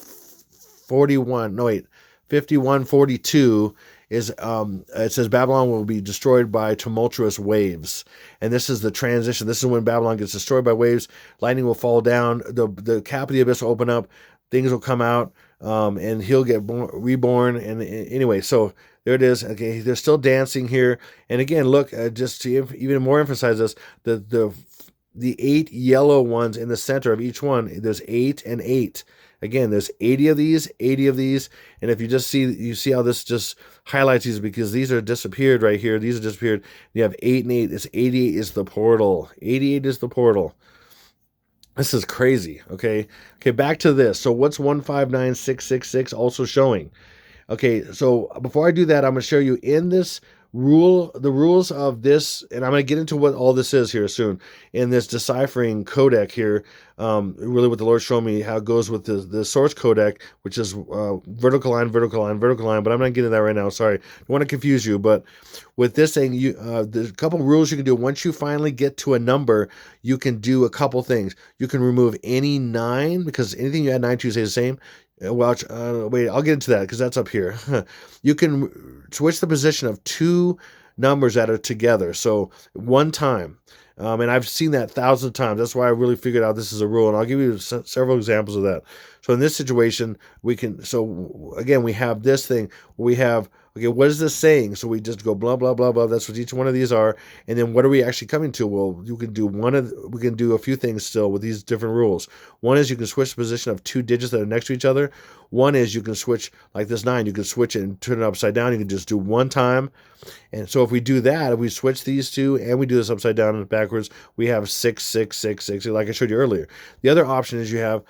41, no wait, 51:42 is it says Babylon will be destroyed by tumultuous waves. And this is the transition. This is when Babylon gets destroyed by waves. Lightning will fall down, the cap of the abyss will open up, things will come out, and he'll get reborn. And anyway, so there it is. Okay, they're still dancing here. And again, look, just to even more emphasize this, the 8 yellow ones in the center of each one, there's 8 and 8. Again, there's 80 of these, 80 of these. And if you just see, you see how this just highlights these, because these are disappeared right here. These are disappeared. You have 8 and 8. It's 88 is the portal. 88 is the portal. This is crazy. Okay. Okay. Back to this. So what's 159666 also showing? Okay. So before I do that, I'm going to show you in this rule, the rules of this, and I'm going to get into what all this is here soon in this deciphering codec here. Really what the Lord showed me, how it goes with the source codec, which is vertical line, vertical line, vertical line, but I'm not getting that right now. Sorry. I don't want to confuse you, but with this thing, there's a couple rules you can do. Once you finally get to a number, you can do a couple things. You can remove any 9, because anything you add 9 to stays the same. Well, wait, I'll get into that because that's up here. You can switch the position of 2 numbers that are together. So one time. And I've seen that thousands of times. That's why I really figured out this is a rule. And I'll give you several examples of that. So in this situation, we can, so again, we have this thing. We have, okay, what is this saying? So we just go blah, blah, blah, blah. That's what each one of these are. And then what are we actually coming to? Well, you can do we can do a few things still with these different rules. One is you can switch the position of 2 digits that are next to each other. One is you can switch, like this 9, you can switch it and turn it upside down. You can just do one time. And so if we do that, if we switch these two and we do this upside down and backwards, we have 6, 6, 6, 6, like I showed you earlier. The other option is you have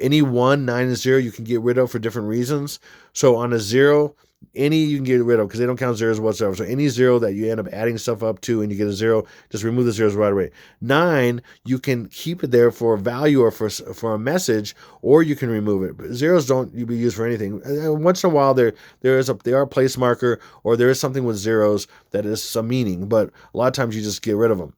any 1, 9, and 0 you can get rid of for different reasons. So on a 0, any you can get rid of because they don't count zeros whatsoever. So any 0 that you end up adding stuff up to and you get a 0, just remove the zeros right away. 9, you can keep it there for a value or for a message, or you can remove it. But zeros don't be used for anything. Once in a while, they are a place marker, or there is something with zeros that is some meaning. But a lot of times you just get rid of them.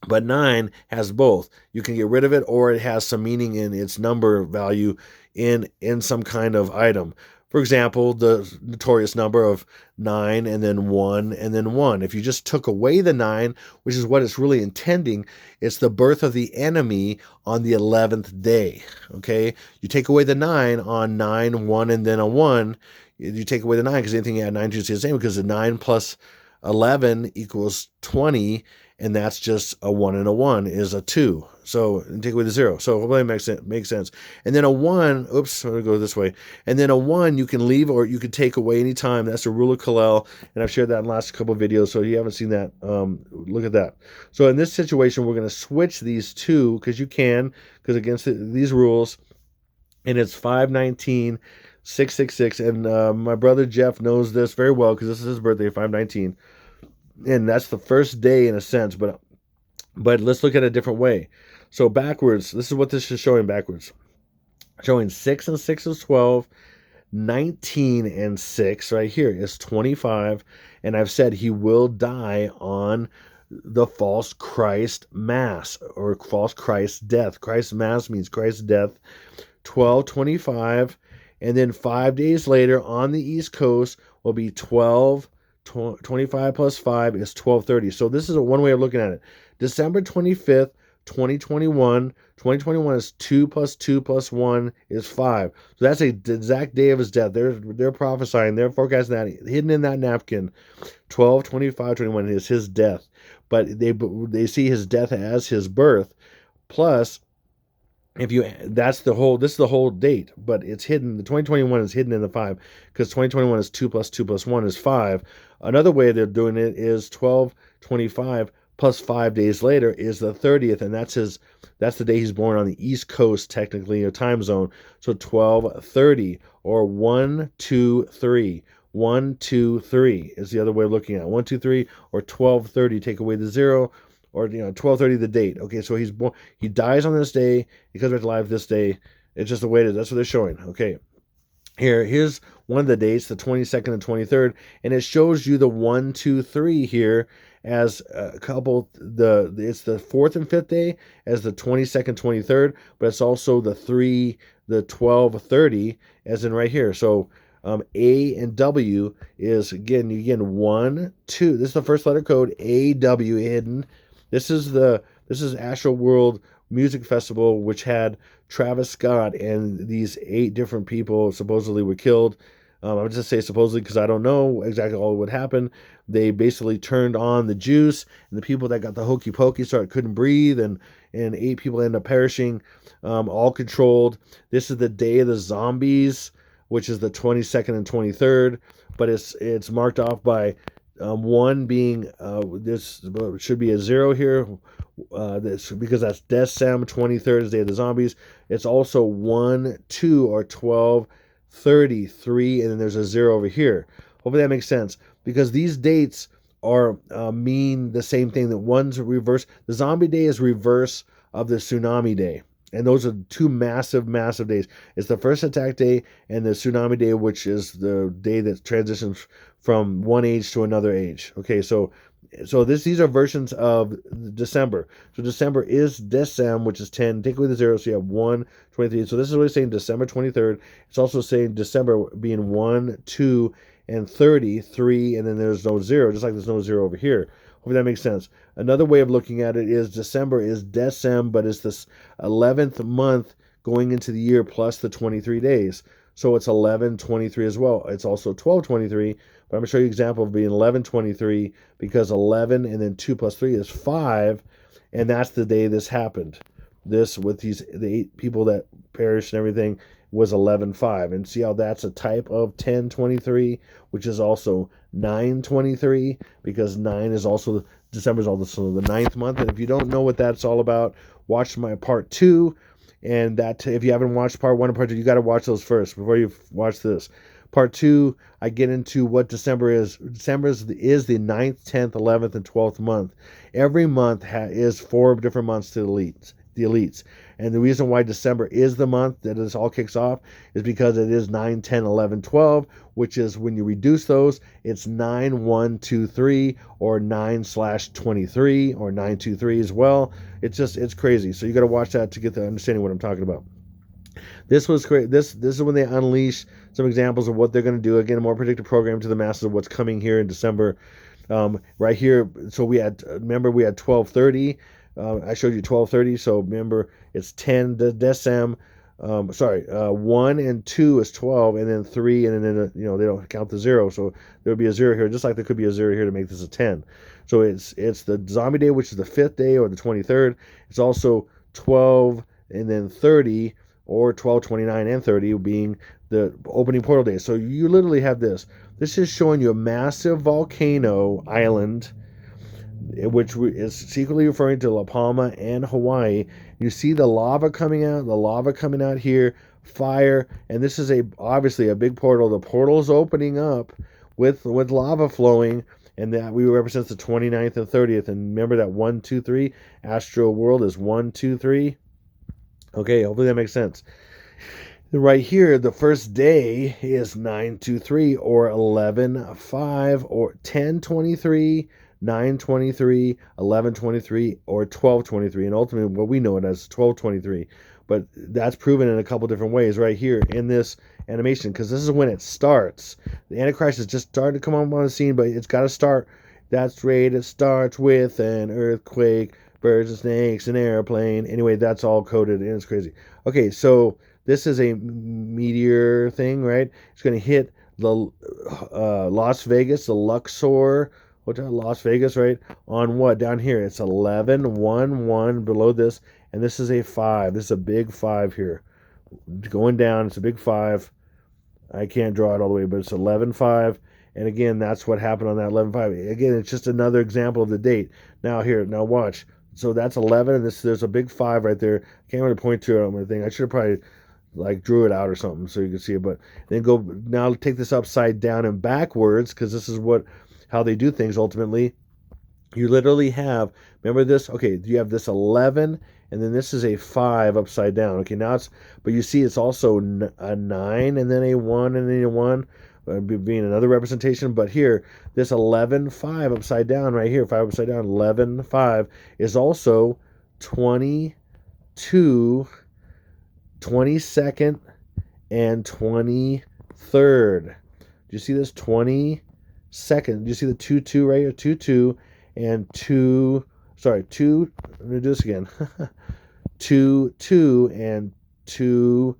But 9 has both. You can get rid of it, or it has some meaning in its number value in some kind of item. For example, the notorious number of 9 and then 1 and then 1. If you just took away the 9, which is what it's really intending, it's the birth of the enemy on the 11th day. Okay? You take away the 9 on 9, 1, and then a 1. You take away the 9 because anything you add 9 to is the same, because the 9 plus 11 equals 20, and that's just a 1 and a 1 is a 2. So take away the 0. So hopefully it makes sense. And then a 1, oops, I'm going to go this way. And then a 1 you can leave or you can take away anytime. That's a rule of Kalel. And I've shared that in the last couple of videos. So if you haven't seen that, look at that. So in this situation, we're going to switch these two because you can, because against these rules, and it's 519, 666. And my brother Jeff knows this very well because this is his birthday, 519. And that's the first day in a sense, but let's look at it a different way. So backwards, this is what this is showing backwards. Showing 6 and 6 is 12, 19 and 6 right here is 25, and I've said he will die on the false Christ mass, or false Christ death. Christ mass means Christ's death. 12:25, and then 5 days later on the East Coast will be 25 plus 5 is 12:30. So this is one way of looking at it. December 25th, 2021. 2021 is 2 plus 2 plus 1 is 5. So that's the exact day of his death. They're prophesying, they're forecasting that. Hidden in that napkin, 12/25/21 is his death. But they see his death as his birth. Plus, this is the whole date, but it's hidden. The 2021 is hidden in the 5 because 2021 is 2 plus 2 plus 1 is 5. Another way they're doing it is 12/25 plus 5 days later is the 30th, and that's the day he's born on the East Coast, technically, or time zone. So 12:30 or 1-2-3. 1-2-3 is the other way of looking at it. 1-2-3 or 12:30. Take away the 0. Or 12:30 the date. Okay, so he's born. He dies on this day. He comes back to life this day. It's just the way it is. That's what they're showing. Okay, Here's one of the dates, the 22nd and 23rd, and it shows you the 1, 2, 3 here as a couple. It's the fourth and fifth day as the 22nd, 23rd, but it's also the 3, the 12, 30 as in right here. So A and W is again 1, 2. This is the first letter code A W hidden. This is Astro World Music Festival, which had Travis Scott and these 8 different people supposedly were killed. I would just say supposedly because I don't know exactly all what happened. They basically turned on the juice, and the people that got the hokey pokey couldn't breathe, and 8 people ended up perishing, all controlled. This is the Day of the Zombies, which is the 22nd and 23rd, but it's marked off by 1 being this should be a 0 here. This because that's Decem 23rd is Day of the Zombies. It's also 1, 2, or 12, 30, 3, and then there's a 0 over here. Hopefully that makes sense, because these dates are mean the same thing. That one's reverse. The Zombie Day is reverse of the Tsunami Day. And those are 2 massive, massive days. It's the first attack day and the Tsunami Day, which is the day that transitions from one age to another age. Okay, so these are versions of December. So December is Decem, which is 10. Take away the 0, so you have 1, 23. So this is what it's saying, December 23rd. It's also saying December being 1, 2, and 30, 3, and then there's no 0, just like there's no 0 over here. Hopefully that makes sense. Another way of looking at it is December is Decem, but it's this 11th month going into the year plus the 23 days. So it's 11/23 as well. It's also 12/23, but I'm going to show you an example of being 11/23 because 11 and then 2 plus 3 is 5, and that's the day this happened. This with the 8 people that perished and everything was 11/5. And see how that's a type of 10/23, which is also 9/23, because 9 is also December is also the 9th month. And if you don't know what that's all about, watch my part 2. And that if you haven't watched part 1 and part 2, you got to watch those first before you watch this. Part 2, I get into what December is. December is the 9th, 10th, 11th, and 12th month. Every month is 4 different months to the elites. And the reason why December is the month that this all kicks off is because it is 9, 10, 11, 12, which is when you reduce those, it's 9, 1, 2, 3, or 9/23, or 9/23 as well. It's crazy. So you got to watch that to get the understanding what I'm talking about. This was great. This is when they unleash some examples of what they're going to do. Again, a more predictive program to the masses of what's coming here in December. Right here, so we had 12/30. I showed you 12/30, so remember it's 10 Decem. 1 and 2 is 12, and then 3, and then they don't count the 0, so there would be a 0 here, just like there could be a 0 here to make this a 10. So it's the Zombie Day, which is the 5th day or the 23rd. It's also 12 and then 30, or 12, 29, and 30 being the opening portal day. So you literally have this. This is showing you a massive volcano island, which is secretly referring to La Palma and Hawaii. You see the lava coming out here, fire, and this is obviously a big portal. The portal is opening up with lava flowing, and that we represents the 29th and 30th. And remember that 1, 2, 3 Astro World is 1, 2, 3. Okay, hopefully that makes sense. Right here, the first day is 9/23, or 11/5, or 10/23, 9/23, 11/23, or 12/23, and ultimately what we know it as 12/23. But that's proven in a couple different ways right here in this animation, because this is when it starts. The Antichrist is just starting to come on the scene, but it's got to start. That's right, it starts with an earthquake, birds and snakes, an airplane. Anyway, that's all coded, and it's crazy. Okay, so this is a meteor thing, right? It's going to hit the Las Vegas, the Luxor Hotel, Las Vegas, right? On what? Down here. It's 11/1/1 below this, and this is a 5. This is a big 5 here. Going down, it's a big 5. I can't draw it all the way, but it's 11/5. And again, that's what happened on that 11/5. Again, it's just another example of the date. Now watch. So that's 11, and there's a big 5 right there. I can't really point to it on my thing. I should have probably drew it out or something so you can see it. But then now take this upside down and backwards, because this is how they do things ultimately. You literally have, remember this? Okay, you have this 11 and then this is a 5 upside down. Okay, now it's, but you see it's also a 9 and then a 1 and then a 1, being another representation. But here, this 11, 5 upside down right here, 5 upside down, 11, 5 is also 22, 22nd, and 23rd. Do you see this? 22nd. Do you see the 2, 2 right here? 2, 2, and 2, sorry, 2, let me do this again. 2, 2, and 2,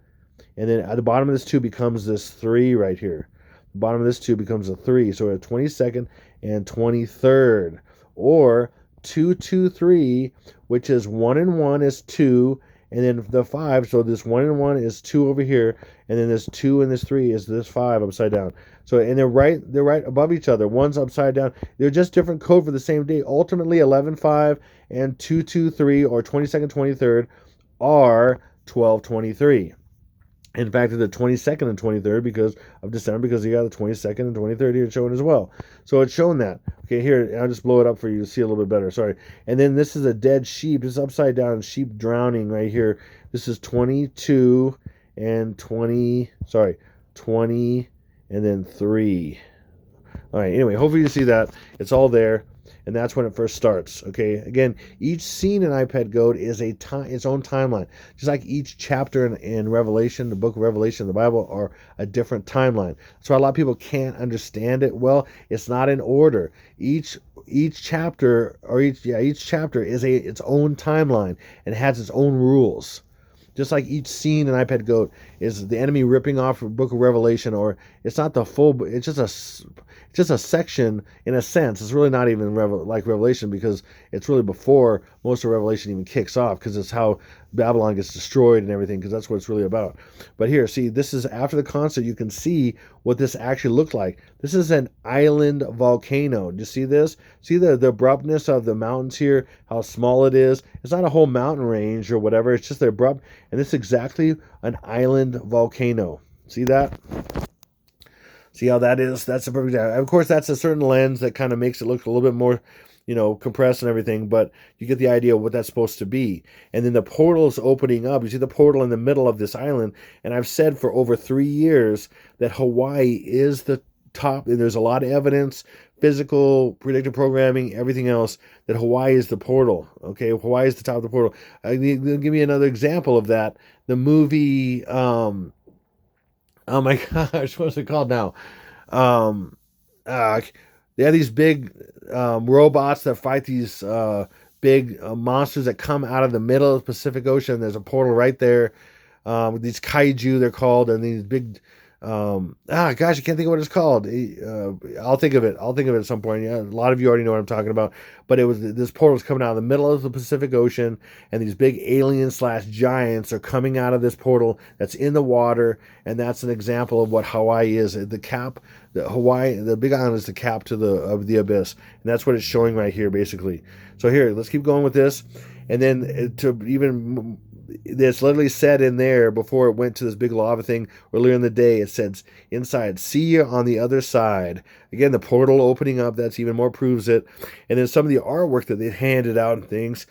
and then at the bottom of this 2 becomes this 3 right here. The bottom of this 2 becomes a 3. So we're at 22nd and 23rd. Or 2, 2, 3, which is 1 and 1 is 2, and then the 5, so this 1 and 1 is 2 over here, and then this 2 and this 3 is this 5 upside down. So, and they're right above each other. One's upside down. They're just different code for the same day. Ultimately, 11, 5 and 2, 2, 3, or 22nd, 23rd are 12, 23. In fact, it's the 22nd and 23rd because of December, because you got the 22nd and 23rd here showing as well. So it's showing that. Okay, here, I'll just blow it up for you to see a little bit better. Sorry. And then this is a dead sheep. This is upside down, sheep drowning right here. This is 22 and 20, 20 and then 3. All right, anyway, hopefully you see that. It's all there. And that's when it first starts. Okay, again, each scene in iPad Goat is its own timeline. Just like each chapter in Revelation, the book of Revelation, the Bible, are a different timeline. That's why a lot of people can't understand it. Well, it's not in order. Each chapter is its own timeline and has its own rules. Just like each scene in iPad Goat is the enemy ripping off the book of Revelation, or it's not the full, it's just a section in a sense. It's really not even like Revelation, because it's really before most of Revelation even kicks off, because it's how Babylon gets destroyed and everything, because that's what it's really about. But here, see, this is after the concert. You can see what this actually looked like. This is an island volcano. Do you see this? See the abruptness of the mountains here, how small it is? It's not a whole mountain range or whatever. It's just the abrupt, and this is exactly an island volcano. See that? See how that is? That's a perfect example. Of course, that's a certain lens that kind of makes it look a little bit more, compressed and everything, but you get the idea of what that's supposed to be. And then the portal's opening up. You see the portal in the middle of this island, and I've said for over 3 years that Hawaii is the top, and there's a lot of evidence, physical, predictive programming, everything else, that Hawaii is the portal. Okay, Hawaii is the top of the portal. Give me another example of that. The movie, oh my gosh, what's it called now? They have these big robots that fight these big monsters that come out of the middle of the Pacific Ocean. There's a portal right there. These kaiju, they're called, and these big gosh, I can't think of what it's called. I'll think of it at some point. Yeah, a lot of you already know what I'm talking about. But this portal's coming out of the middle of the Pacific Ocean, and these big aliens / giants are coming out of this portal that's in the water, and that's an example of what Hawaii is. The big island is the cap of the abyss, and that's what it's showing right here, basically. So here, let's keep going with this, and then it's literally said in there before it went to this big lava thing earlier in the day. It said inside, "See you on the other side." Again, the portal opening up, that's even more proves it. And then some of the artwork that they handed out and things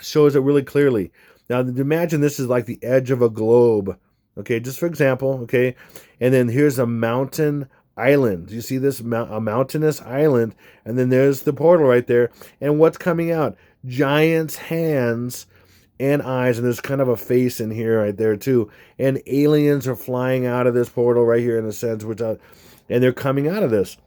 shows it really clearly. Now, imagine this is like the edge of a globe. Okay, just for example, okay? And then here's a mountain island. Do you see this? A mountainous island. And then there's the portal right there. And what's coming out? Giants' hands and eyes, and there's kind of a face in here right there too. And aliens are flying out of this portal right here in a sense, and they're coming out of this.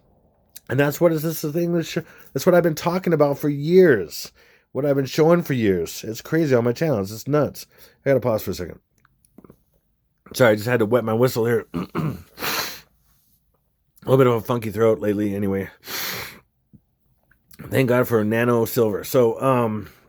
And that's what is this the thing that's what I've been talking about for years. What I've been showing for years. It's crazy on my channel. It's just nuts. I gotta pause for a second. Sorry, I just had to wet my whistle here. A little bit of a funky throat lately anyway. Thank God for nano silver. So,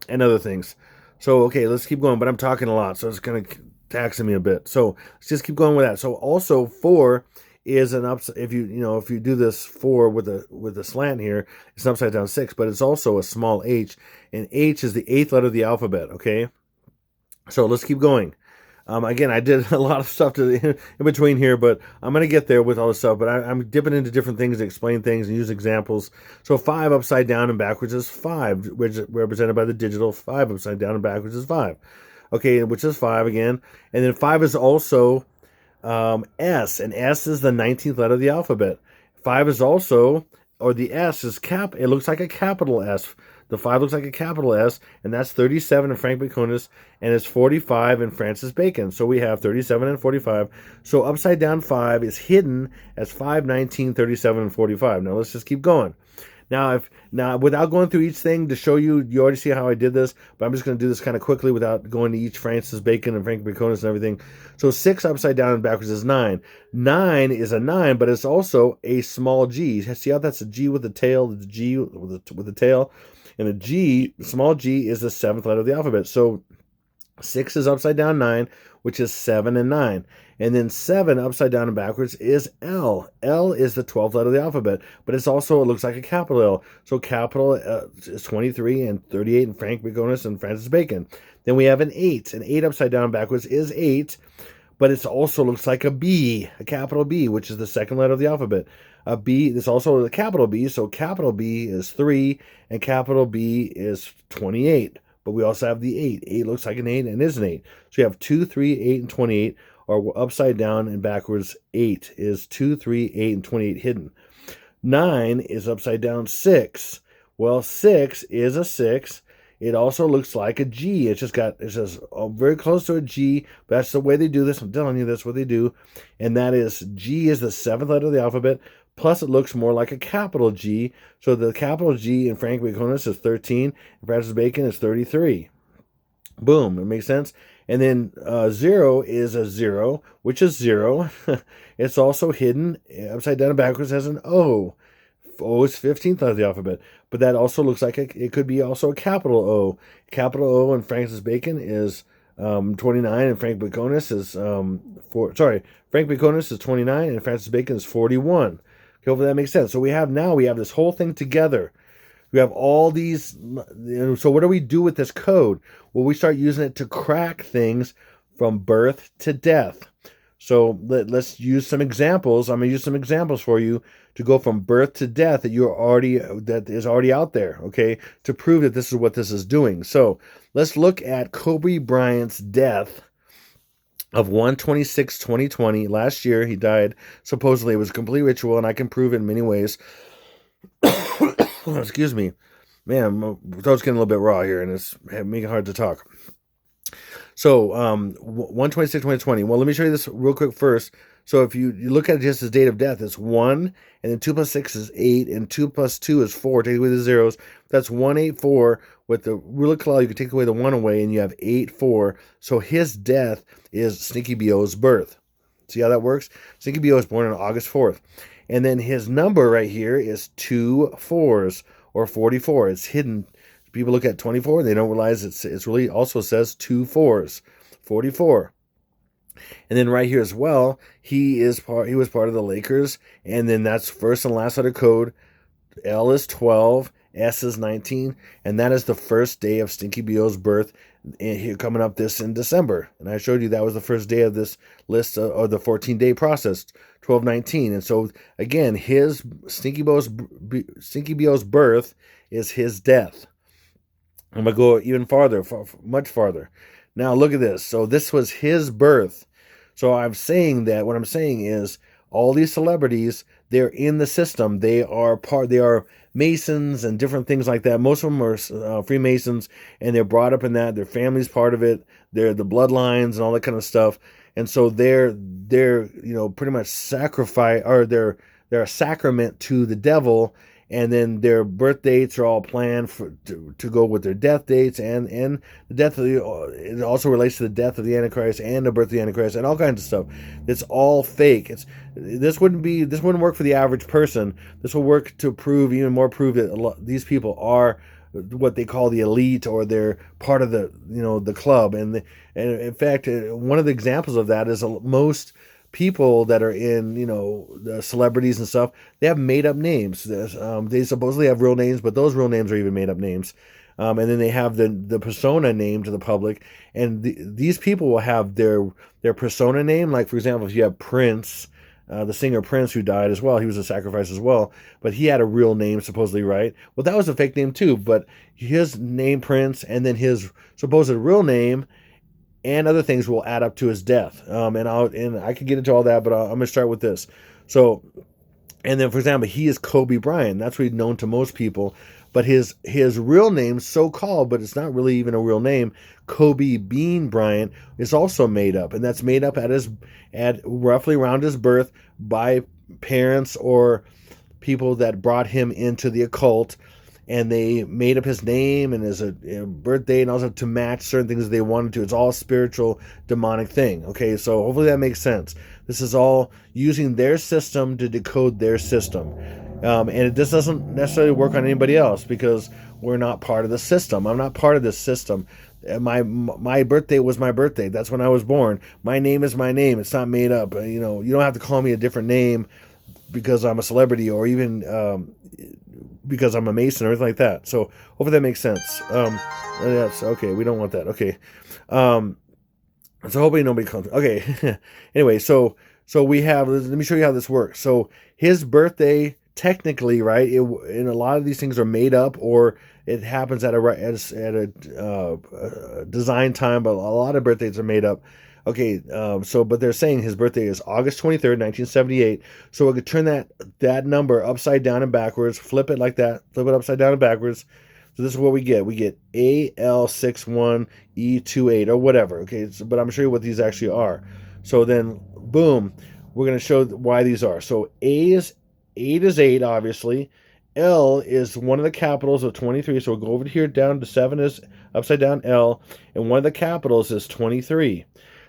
and other things. So, okay, let's keep going, but I'm talking a lot, so it's kind of taxing me a bit. So, let's just keep going with that. So, also 4 is an if you do this 4 with a slant here, it's an upside down 6, but it's also a small h, and h is the 8th letter of the alphabet, okay? So, let's keep going. Again, I did a lot of stuff in between here, but I'm going to get there with all this stuff. But I'm dipping into different things to explain things and use examples. So 5 upside down and backwards is 5, which is represented by the digital. 5 upside down and backwards is 5. Okay, which is 5 again. And then 5 is also S, and S is the 19th letter of the alphabet. 5 is also, or the S is it looks like a capital S. The 5 looks like a capital S, and that's 37 in Frank Baconus, and it's 45 in Francis Bacon. So we have 37 and 45. So upside down 5 is hidden as 5, 19, 37, and 45. Now let's just keep going. Now, without going through each thing to show you, you already see how I did this, but I'm just going to do this kind of quickly without going to each Francis Bacon and Frank Baconus and everything. So 6 upside down and backwards is 9. 9 is a 9, but it's also a small g. See how that's a g with a tail, the g with a tail? And a G, small g, is the 7th letter of the alphabet. So 6 is upside down 9, which is 7 and 9. And then 7 upside down and backwards is L. L is the 12th letter of the alphabet, but it looks like a capital L. So capital is 23 and 38 in Frank Baconus and Francis Bacon. Then we have an 8. An 8 upside down and backwards is 8, but it also looks like a B, a capital B, which is the 2nd letter of the alphabet. A B, there's also a capital B, so capital B is 3, and capital B is 28. But we also have the 8. 8 looks like an 8 and is an 8. So you have 2, 3, 8, and 28, or upside down and backwards 8 is 2, 3, 8, and 28 hidden. 9 is upside down 6. Well, 6 is a 6. It also looks like a G. It's just very close to a G. But that's the way they do this. I'm telling you, that's what they do. And that is, G is the 7th letter of the alphabet. Plus, it looks more like a capital G. So the capital G in Frank Baconus is 13. And Francis Bacon is 33. Boom. It makes sense. And then 0 is a 0, which is 0. It's also hidden upside down and backwards as an O. O is 15th letter of the alphabet. But that also looks like it could be also a capital O. Capital O in Francis Bacon is 29, and Frank Baconus is Frank Baconus is 29, and Francis Bacon is 41. Okay, hopefully that makes sense. So we have this whole thing together. We have all these. So what do we do with this code? Well, we start using it to crack things from birth to death. So let's use some examples. I'm going to use some examples for you to go from birth to death that is already out there, okay, to prove that this is what this is doing. So let's look at Kobe Bryant's death of 1/26/2020. Last year, he died. Supposedly, it was a complete ritual, and I can prove it in many ways. Excuse me. Man, my throat's getting a little bit raw here, and it's making it hard to talk. So, 1/26/2020. Well, let me show you this real quick first. So, if you look at just his date of death, it's 1, and then 2 plus 6 is 8, and 2 plus 2 is 4. Take away the zeros. That's 184. With the rule of Kalal, you can take away the 1 away, and you have 8-4. So, his death is Stinky B.O.'s birth. See how that works? Stinky B.O. was born on August 4th. And then his number right here is 2 4s, or 44. It's hidden. People look at 24, they don't realize it's really also says 2 4s, 44. And then right here as well, he was part of the Lakers, and then that's first and last letter code. L is 12, S is 19, and that is the first day of Stinky B.O.'s birth. Here coming up this in December, and I showed you that was the first day of this list of the 14-day process, 12/19. And so again, his Stinky B.O.'s birth is his death. I'm going to go even farther, much farther. Now, look at this. So this was his birth. So what I'm saying is all these celebrities, they're in the system. They are Masons and different things like that. Most of them are Freemasons, and they're brought up in that. Their family's part of it. They're the bloodlines and all that kind of stuff. And so they're pretty much sacrifice, or they're a sacrament to the devil. And then their birth dates are all planned to go with their death dates, and the death of it also relates to the death of the Antichrist and the birth of the Antichrist and all kinds of stuff. It's all fake. This wouldn't work for the average person. This will work to prove that these people are what they call the elite, or they're part of the club. And in fact, one of the examples of that is most people that are in, the celebrities and stuff, they have made up names. They supposedly have real names, but those real names are even made up names. And then they have the persona name to the public, and these people will have their persona name. Like, for example, if you have Prince, the singer Prince, who died as well, he was a sacrifice as well, but he had a real name supposedly, right? Well, that was a fake name too, but his name Prince, and then his supposed real name and other things will add up to his death. And I could get into all that, but I'm going to start with this. So, and then, for example, he is Kobe Bryant. That's what he's known to most people. But his real name, so-called, but it's not really even a real name, Kobe Bean Bryant, is also made up. And that's made up at roughly around his birth by parents or people that brought him into the occult. And they made up his name and his birthday and also to match certain things that they wanted to. It's all a spiritual, demonic thing. Okay, so hopefully that makes sense. This is all using their system to decode their system. And this doesn't necessarily work on anybody else because we're not part of the system. I'm not part of this system. My birthday was my birthday. That's when I was born. My name is my name. It's not made up. You don't have to call me a different name because I'm a celebrity or even because I'm a Mason or anything like that. So hopefully that makes sense. That's okay. We don't want that. Okay. So hopefully nobody comes. Okay. Anyway, so we have, let me show you how this works. So his birthday, technically, right, and a lot of these things are made up or it happens at a design time, but a lot of birthdays are made up. Okay, but they're saying his birthday is August 23rd, 1978. So we could turn that number upside down and backwards, flip it like that, flip it upside down and backwards. So this is what we get. We get AL61E28 or whatever. Okay, but I'm going to show you what these actually are. So then, boom, we're going to show why these are. So 8 is 8, obviously. L is one of the capitals of 23. So we'll go over here down to 7 is upside down L. And one of the capitals is 23.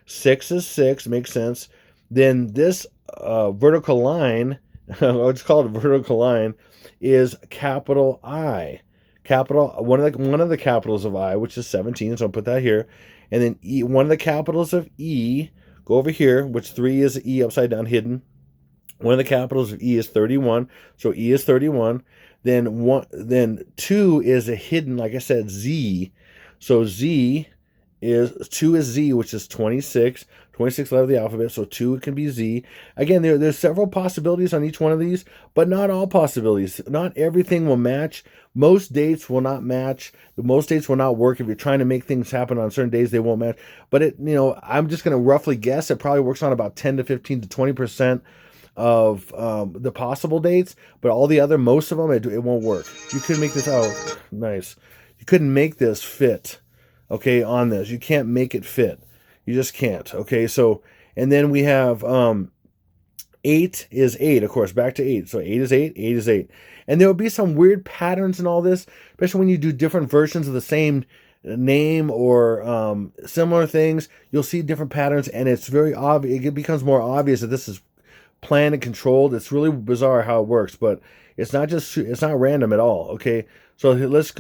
6 is 6, makes sense. Then this vertical line, I'll just call it a vertical line, is capital I. One of the capitals of I, which is 17, so I'll put that here. And then E, one of the capitals of E, go over here, which 3 is E upside down hidden. One of the capitals of E is 31, so E is 31. Then 2 is a hidden, like I said, Z. So Z is 2 is Z, which is 26. 26 letter of the alphabet, so 2 can be Z. Again, there's several possibilities on each one of these, but not all possibilities. Not everything will match. Most dates will not match. Most dates will not work. If you're trying to make things happen on certain days, they won't match. But I'm just going to roughly guess it probably works on about 10 to 15 to 20% of the possible dates, but all the other, most of them, it won't work. You couldn't make this out. Nice. You couldn't make this fit, okay, on this. You can't make it fit. You just can't, okay? So, and then we have 8 is 8, of course, back to 8. So 8 is 8, 8 is 8. And there will be some weird patterns in all this, especially when you do different versions of the same name or similar things. You'll see different patterns, and it's very obvious. It becomes more obvious that this is planned and controlled. It's really bizarre how it works, but it's not random at all, okay? So let's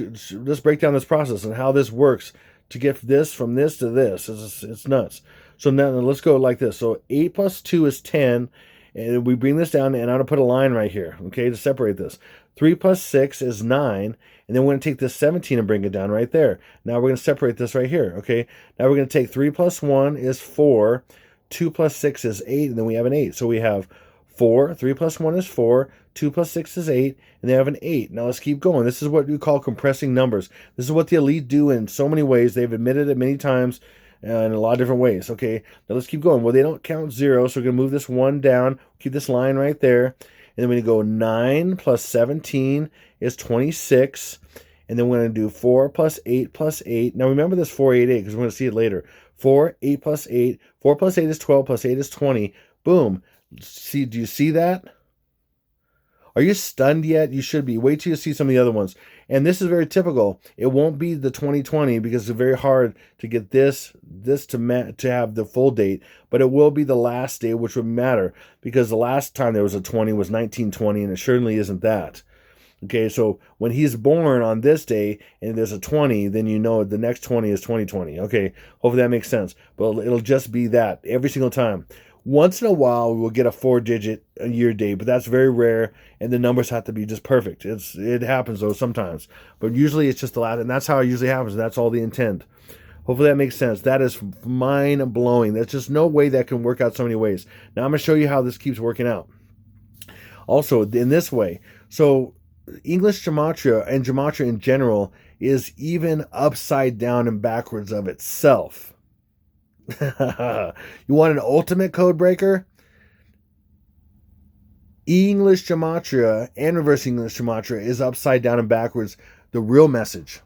break down this process and how this works to get this from this to this. It's nuts. So now let's go like this. So 8 plus 2 is 10, and we bring this down, and I'm going to put a line right here, okay, to separate this. 3 plus 6 is 9, and then we're going to take this 17 and bring it down right there. Now we're going to separate this right here, okay? Now we're going to take 3 plus 1 is 4, 2 plus 6 is 8, and then we have an 8. So we have 4, 3 plus 1 is 4, 2 plus 6 is 8, and they have an 8. Now let's keep going. This is what we call compressing numbers. This is what the elite do in so many ways. They've admitted it many times in a lot of different ways. Okay, now let's keep going. Well, they don't count 0, so we're going to move this 1 down. Keep this line right there. And then we're going to go 9 plus 17 is 26. And then we're going to do 4 plus 8 plus 8. Now remember this 488 because we're going to see it later. 4, 8 plus 8. 4 plus 8 is 12 plus 8 is 20. Boom. See, do you see that? Are you stunned yet? You should be. Wait till you see some of the other ones. And this is very typical. It won't be the 2020 because it's very hard to get this to have the full date, but it will be the last day, which would matter because the last time there was a 20 was 1920, and it certainly isn't that. Okay, so when he's born on this day and there's a 20, then you know the next 20 is 2020. Okay, hopefully that makes sense. But it'll just be that every single time. Once in a while, we'll get a 4-digit year date, but that's very rare, and the numbers have to be just perfect. It happens though sometimes, but usually it's just the last, and that's how it usually happens. That's all the intent. Hopefully that makes sense. That is mind blowing. There's just no way that can work out so many ways. Now I'm going to show you how this keeps working out. Also, in this way, so English gematria and gematria in general is even upside down and backwards of itself. You want an ultimate code breaker? English gematria and reverse English gematria is upside down and backwards. The real message.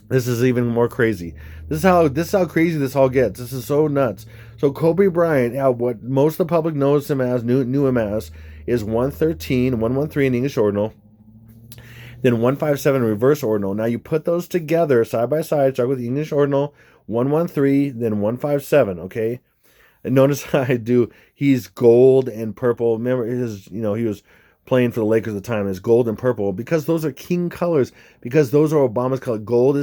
This is even more crazy. This is how crazy this all gets. This is so nuts. So Kobe Bryant, what most of the public knows him as, knew him as, is 113, 113 in English ordinal, then 157 reverse ordinal. Now you put those together side by side. Start with English ordinal, 113, then 157. Okay. And notice how I do. He's gold and purple. Remember he was playing for the Lakers at the time. Is gold and purple because those are king colors. Because those are Obama's color. Gold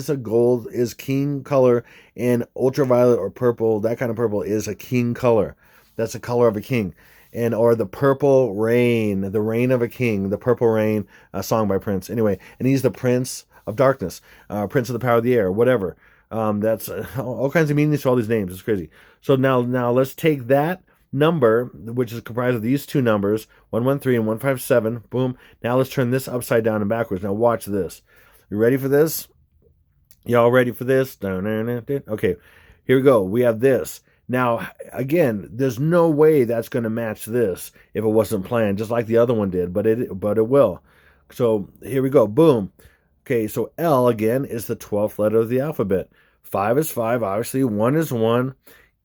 is king color, and ultraviolet or purple, that kind of purple, is a king color. That's the color of a king. Or the purple rain, the reign of a king, the purple rain, a song by Prince. Anyway, and he's the prince of darkness, prince of the power of the air, whatever. That's all kinds of meanings to all these names. It's crazy. So now let's take that number, which is comprised of these two numbers, 113 and 157. Boom. Now let's turn this upside down and backwards. Now watch this. You ready for this? Y'all ready for this? Okay, here we go. We have this. Now, again, there's no way that's going to match this if it wasn't planned, just like the other one did, but it will. So here we go. Boom. Okay, so L, again, is the 12th letter of the alphabet. 5 is 5, obviously. 1 is 1.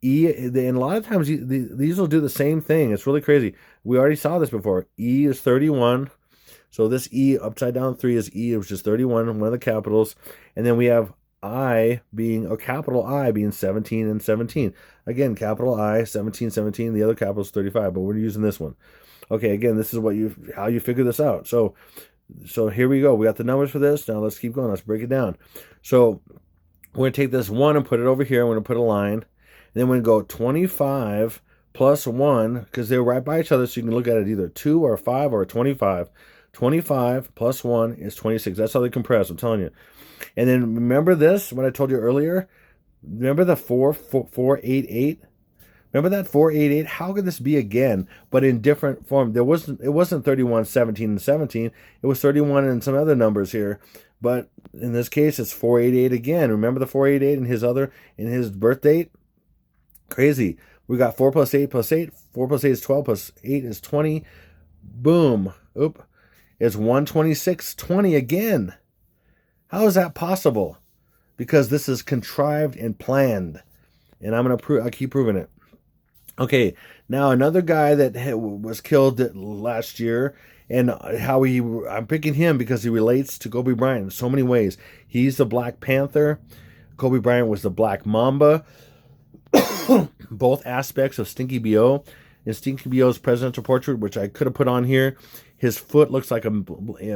E, and a lot of times these will do the same thing. It's really crazy. We already saw this before. E is 31. So this E, upside down 3 is E, which is 31, one of the capitals. And then we have I being a capital I being 17 and 17. Again, capital I, 17, 17. The other capital is 35, but we're using this one. Okay, again, this is how you figure this out. So here we go. We got the numbers for this. Now let's keep going. Let's break it down. So we're going to take this 1 and put it over here. I'm going to put a line. And then we're going to go 25 plus 1, because they're right by each other, so you can look at it either 2 or 5 or 25. 25 plus 1 is 26. That's how they compress, I'm telling you. And then remember this, what I told you earlier? Remember the 488? Remember that 488? How could this be again, but in different form? It wasn't 31, 17, and 17. It was 31 and some other numbers here. But in this case, it's 488 again. Remember the 488 in his birth date? Crazy. We got 4 plus 8 plus 8. 4 plus 8 is 12 plus 8 is 20. Boom. Oop. It's 126, 20 again. How is that possible? Because this is contrived and planned. And I'll keep proving it. Okay, now another guy that was killed last year, and I'm picking him because he relates to Kobe Bryant in so many ways. He's the Black Panther. Kobe Bryant was the Black Mamba. Both aspects of Stinky B.O. In Stinky B.O.'s presidential portrait, which I could have put on here, his foot looks like a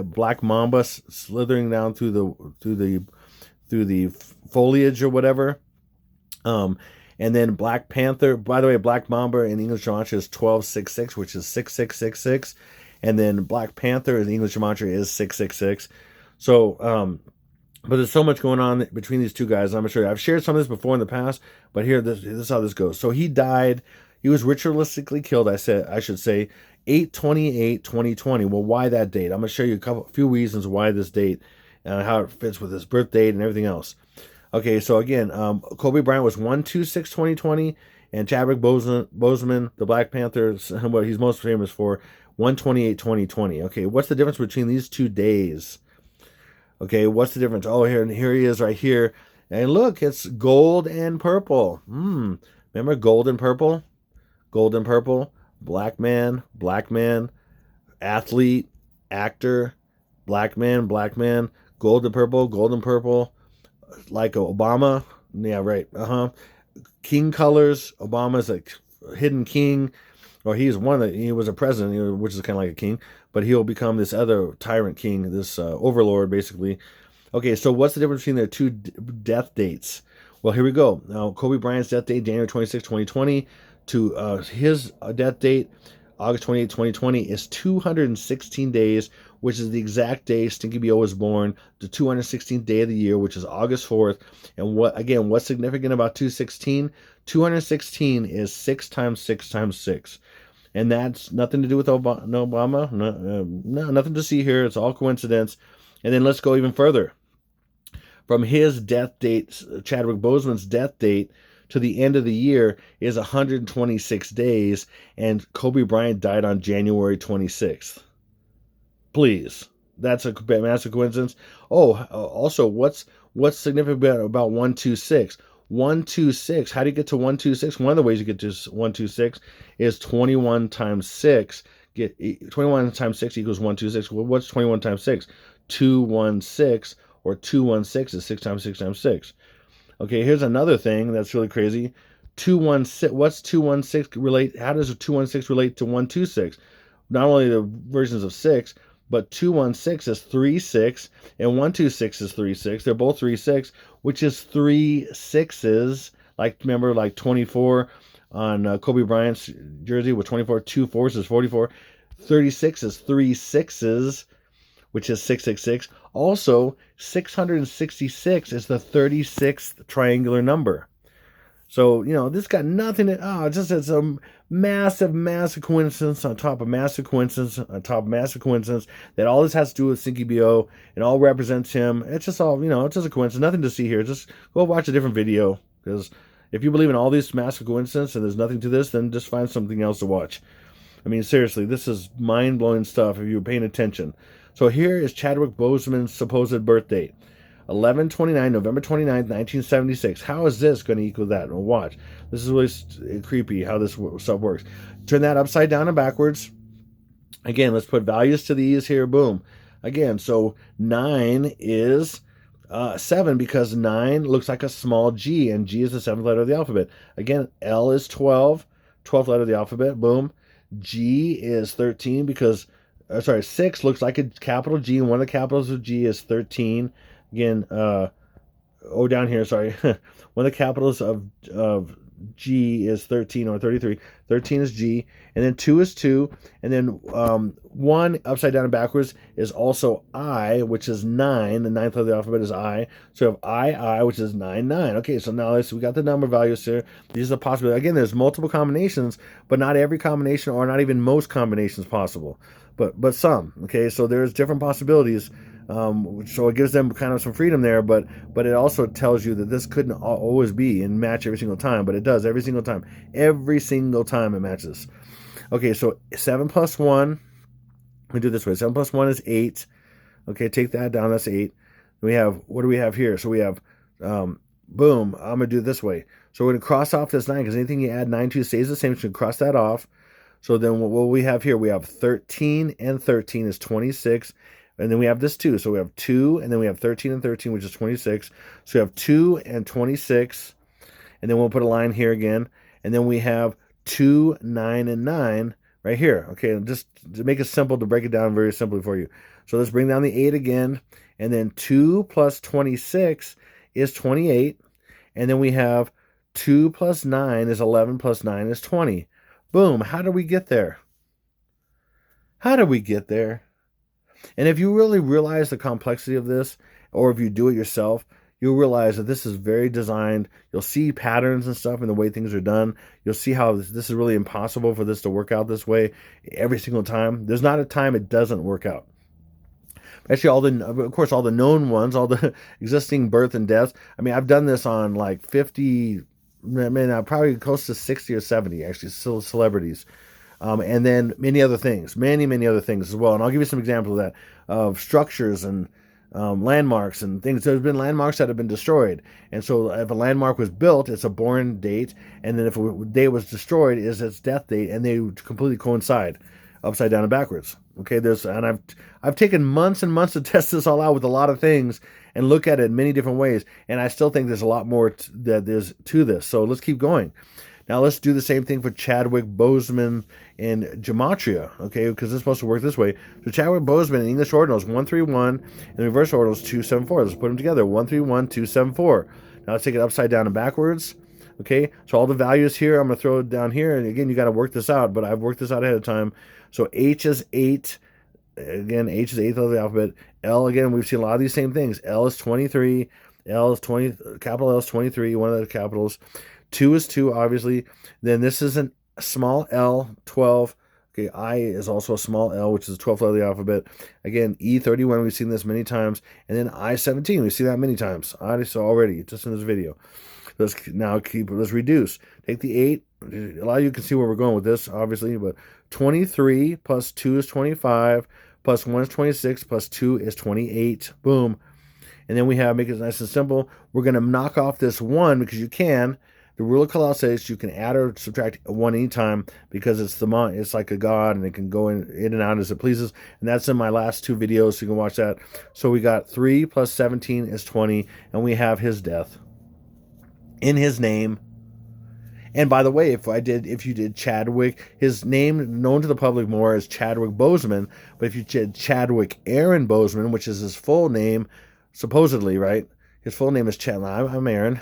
black mamba slithering down through the foliage or whatever. And then Black Panther. By the way, Black Mamba in English gematria is 1266, which is 6666, and then Black Panther in English gematria is 666. So, but there's so much going on between these two guys. I'm going to show you. I've shared some of this before in the past, but here, this is how this goes. So he died. He was ritualistically killed. I should say 8/28/2020. Well, why that date? I'm going to show you a few reasons why this date and how it fits with his birth date and everything else. Okay, so again, Kobe Bryant was 1/26/2020, and Chadwick Boseman, the Black Panther, what he's most famous for, 1/28/2020. Okay, what's the difference between these 2 days? Okay, what's the difference? Oh, here he is right here. And look, it's gold and purple. Remember gold and purple? Gold and purple. Black man, athlete, actor, black man, gold and purple, like Obama. Yeah, right. King colors. Obama's a hidden king, or he was a president, which is kind of like a king, but he'll become this other tyrant king, this overlord, basically. Okay, so what's the difference between their 2 death dates? Well, here we go. Now, Kobe Bryant's death date, January 26, 2020. to his death date, August 28, 2020, is 216 days, which is the exact day Stinky BO was born, the 216th day of the year, which is August 4th. And what's significant about 216? 216 is 6 times 6 times 6. And that's nothing to do with Obama. No, nothing to see here. It's all coincidence. And then let's go even further. From his death date, Chadwick Boseman's death date, to the end of the year is 126 days, and Kobe Bryant died on January 26th. Please. That's a massive coincidence. Oh, also, what's significant about 126? 126, how do you get to 126? One of the ways you get to 126 is 21 times 6. 21 times 6 equals 126. Well, what's 21 times 6? 216, or 216 is 6 times 6 times 6. Okay, here's another thing that's really crazy. 216, what's 216 relate? How does 216 relate to 126? Not only the versions of 6, but 216 is 36, and 126 is 36. They're both 36, which is 3 sixes. Like, remember, like 24 on Kobe Bryant's jersey with 24, 2 fours is 44. 36 is 3 sixes, which is 666. Also, 666 is the 36th triangular number. So, this got nothing to, it's a massive, massive coincidence on top of massive coincidence on top of massive coincidence that all this has to do with Stinky BO and all represents him. It's just all, it's just a coincidence. Nothing to see here. Just go watch a different video, because if you believe in all these massive coincidences and there's nothing to this, then just find something else to watch. I mean, seriously, this is mind-blowing stuff if you're paying attention. So here is Chadwick Boseman's supposed birth date. 11/29, November 29th, 1976. How is this going to equal that? Well, watch. This is really creepy how this stuff works. Turn that upside down and backwards. Again, let's put values to these here. Boom. Again, so 9 is 7, because 9 looks like a small g, and G is the 7th letter of the alphabet. Again, L is 12, 12th letter of the alphabet. Boom. G is 13 because, 6 looks like a capital G, and one of the capitals of G is 13. Again, down here, sorry. One of the capitals of G is 13 or 33. 13 is G, and then 2 is 2, and then 1 upside down and backwards is also I, which is 9. The 9th of the alphabet is I. So we have I, which is 9, 9. Okay, so now we got the number values here. These are the possibilities. Again, there's multiple combinations, but not every combination, or not even most combinations possible. But some. Okay, so there's different possibilities. So it gives them kind of some freedom there, but it also tells you that this couldn't always be and match every single time, but it does every single time. Every single time it matches. Okay, so 7 plus 1, let me do it this way. 7 plus 1 is 8. Okay, take that down, that's 8. We have, what do we have here? So we have, boom, I'm going to do it this way. So we're going to cross off this 9, because anything you add 9 to stays the same, so we can cross that off. So then what we have here, we have 13 and 13 is 26. And then we have this 2. So we have 2, and then we have 13 and 13, which is 26. So we have 2 and 26. And then we'll put a line here again. And then we have 2, 9, and 9 right here. Okay, just to make it simple, to break it down very simply for you. So let's bring down the 8 again. And then 2 plus 26 is 28. And then we have 2 plus 9 is 11 plus 9 is 20. Boom. How do we get there? How do we get there? And if you really realize the complexity of this, or if you do it yourself, you'll realize that this is very designed. You'll see patterns and stuff in the way things are done. You'll see how this is really impossible for this to work out this way every single time. There's not a time it doesn't work out. Actually, of course, all the known ones, all the existing birth and deaths. I mean, I've done this on like 50, probably close to 60 or 70, actually, celebrities. And then many other things, many other things as well. And I'll give you some examples of that, of structures and landmarks and things. There's been landmarks that have been destroyed. And so if a landmark was built, it's a born date. And then if a date was destroyed, is its death date. And they completely coincide, upside down and backwards. Okay, and I've taken months and months to test this all out with a lot of things and look at it in many different ways. And I still think there's a lot more that there's to this. So let's keep going. Now let's do the same thing for Chadwick Boseman in gematria, okay, because it's supposed to work this way. So Chadwick Boseman in English ordinal is 131, and the reverse ordinal is 274. Let's put them together, 131, 274. Now let's take it upside down and backwards. Okay, so all the values here, I'm going to throw it down here. And again, you got to work this out, but I've worked this out ahead of time. So H is 8. Again, H is the 8th of the alphabet. L, again, we've seen a lot of these same things. L is 23. L is 20. Capital L is 23, one of the capitals. 2 is 2, obviously. Then this is a small L, 12. Okay, I is also a small L, which is the 12th letter of the alphabet. Again, E31, we've seen this many times. And then I17, we've seen that many times. Already, just in this video. Let's reduce. Take the 8. A lot of you can see where we're going with this, obviously, but 23 plus 2 is 25, plus 1 is 26, plus 2 is 28. Boom. And then we have, make it nice and simple, we're going to knock off this 1 because you can. The rule of Kalal says you can add or subtract 1 anytime because it's like a god and it can go in and out as it pleases. And that's in my last 2 videos, so you can watch that. So we got 3 plus 17 is 20, and we have his death in his name. And by the way, if you did Chadwick, his name known to the public more as Chadwick Boseman, but if you did Chadwick Aaron Boseman, which is his full name, supposedly, right? His full name is Chad. I'm Aaron.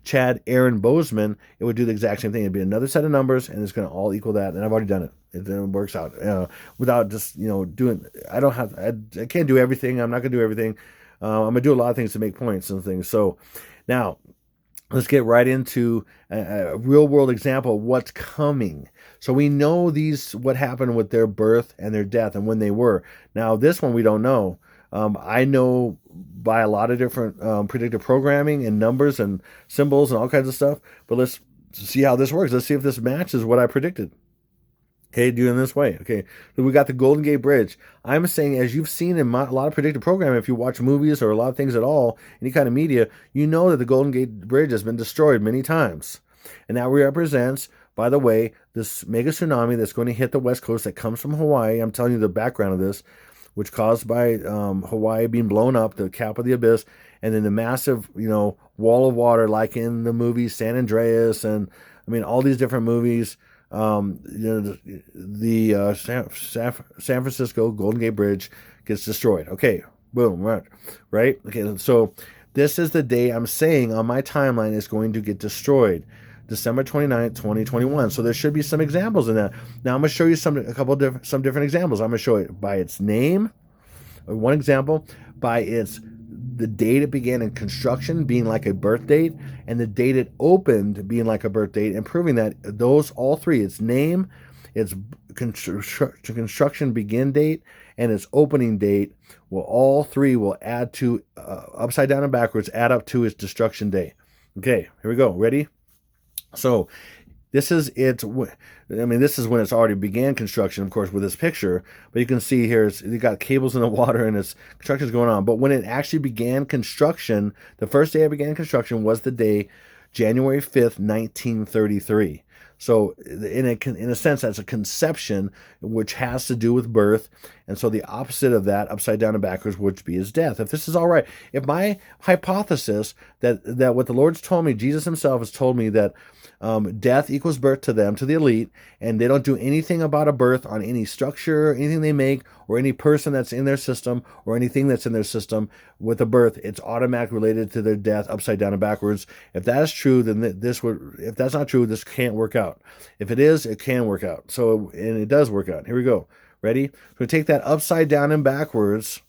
Chad Aaron Boseman. It would do the exact same thing. It'd be another set of numbers, and it's going to all equal that. And I've already done it. It works out without just doing. I can't do everything. I'm not going to do everything. I'm going to do a lot of things to make points and things. So now, let's get right into a real-world example of what's coming. So we know what happened with their birth and their death and when they were. Now, this one we don't know. I know by a lot of different predictive programming and numbers and symbols and all kinds of stuff. But let's see how this works. Let's see if this matches what I predicted. Okay, doing this way. Okay, so we got the Golden Gate Bridge. I'm saying, as you've seen in a lot of predictive programming, if you watch movies or a lot of things at all, any kind of media, you know that the Golden Gate Bridge has been destroyed many times. And that represents, by the way, this mega tsunami that's going to hit the West Coast that comes from Hawaii. I'm telling you the background of this, which caused by Hawaii being blown up, the cap of the abyss, and then the massive, wall of water, like in the movie San Andreas, and all these different movies. The San Francisco Golden Gate Bridge gets destroyed. Okay, boom, right? Okay, so this is the day I'm saying on my timeline is going to get destroyed. December 29th, 2021. So there should be some examples in that. Now I'm going to show you some different examples. I'm going to show it by its name, or one example, by the date it began in construction being like a birth date, and the date it opened being like a birth date, and proving that all three, its name, its construction begin date, and its opening date, all three will add to, upside down and backwards, add up to its destruction day. Okay, here we go. Ready? So this is this is when it's already began construction, of course, with this picture. But you can see here, you got cables in the water and its construction is going on. But when it actually began construction, the first day it began construction was the day January 5th, 1933. So in a sense, that's a conception, which has to do with birth. And so the opposite of that, upside down and backwards, would be his death. If this is all right, if my hypothesis that what the Lord's told me, Jesus himself has told me that death equals birth to them, to the elite, and they don't do anything about a birth on any structure, anything they make, or any person that's in their system, or anything that's in their system with a birth, it's automatically related to their death, upside down and backwards. If that is true, then if that's not true, this can't work out. If it is, it can work out. So, and it does work out. Here we go. Ready? We're going to take that upside down and backwards.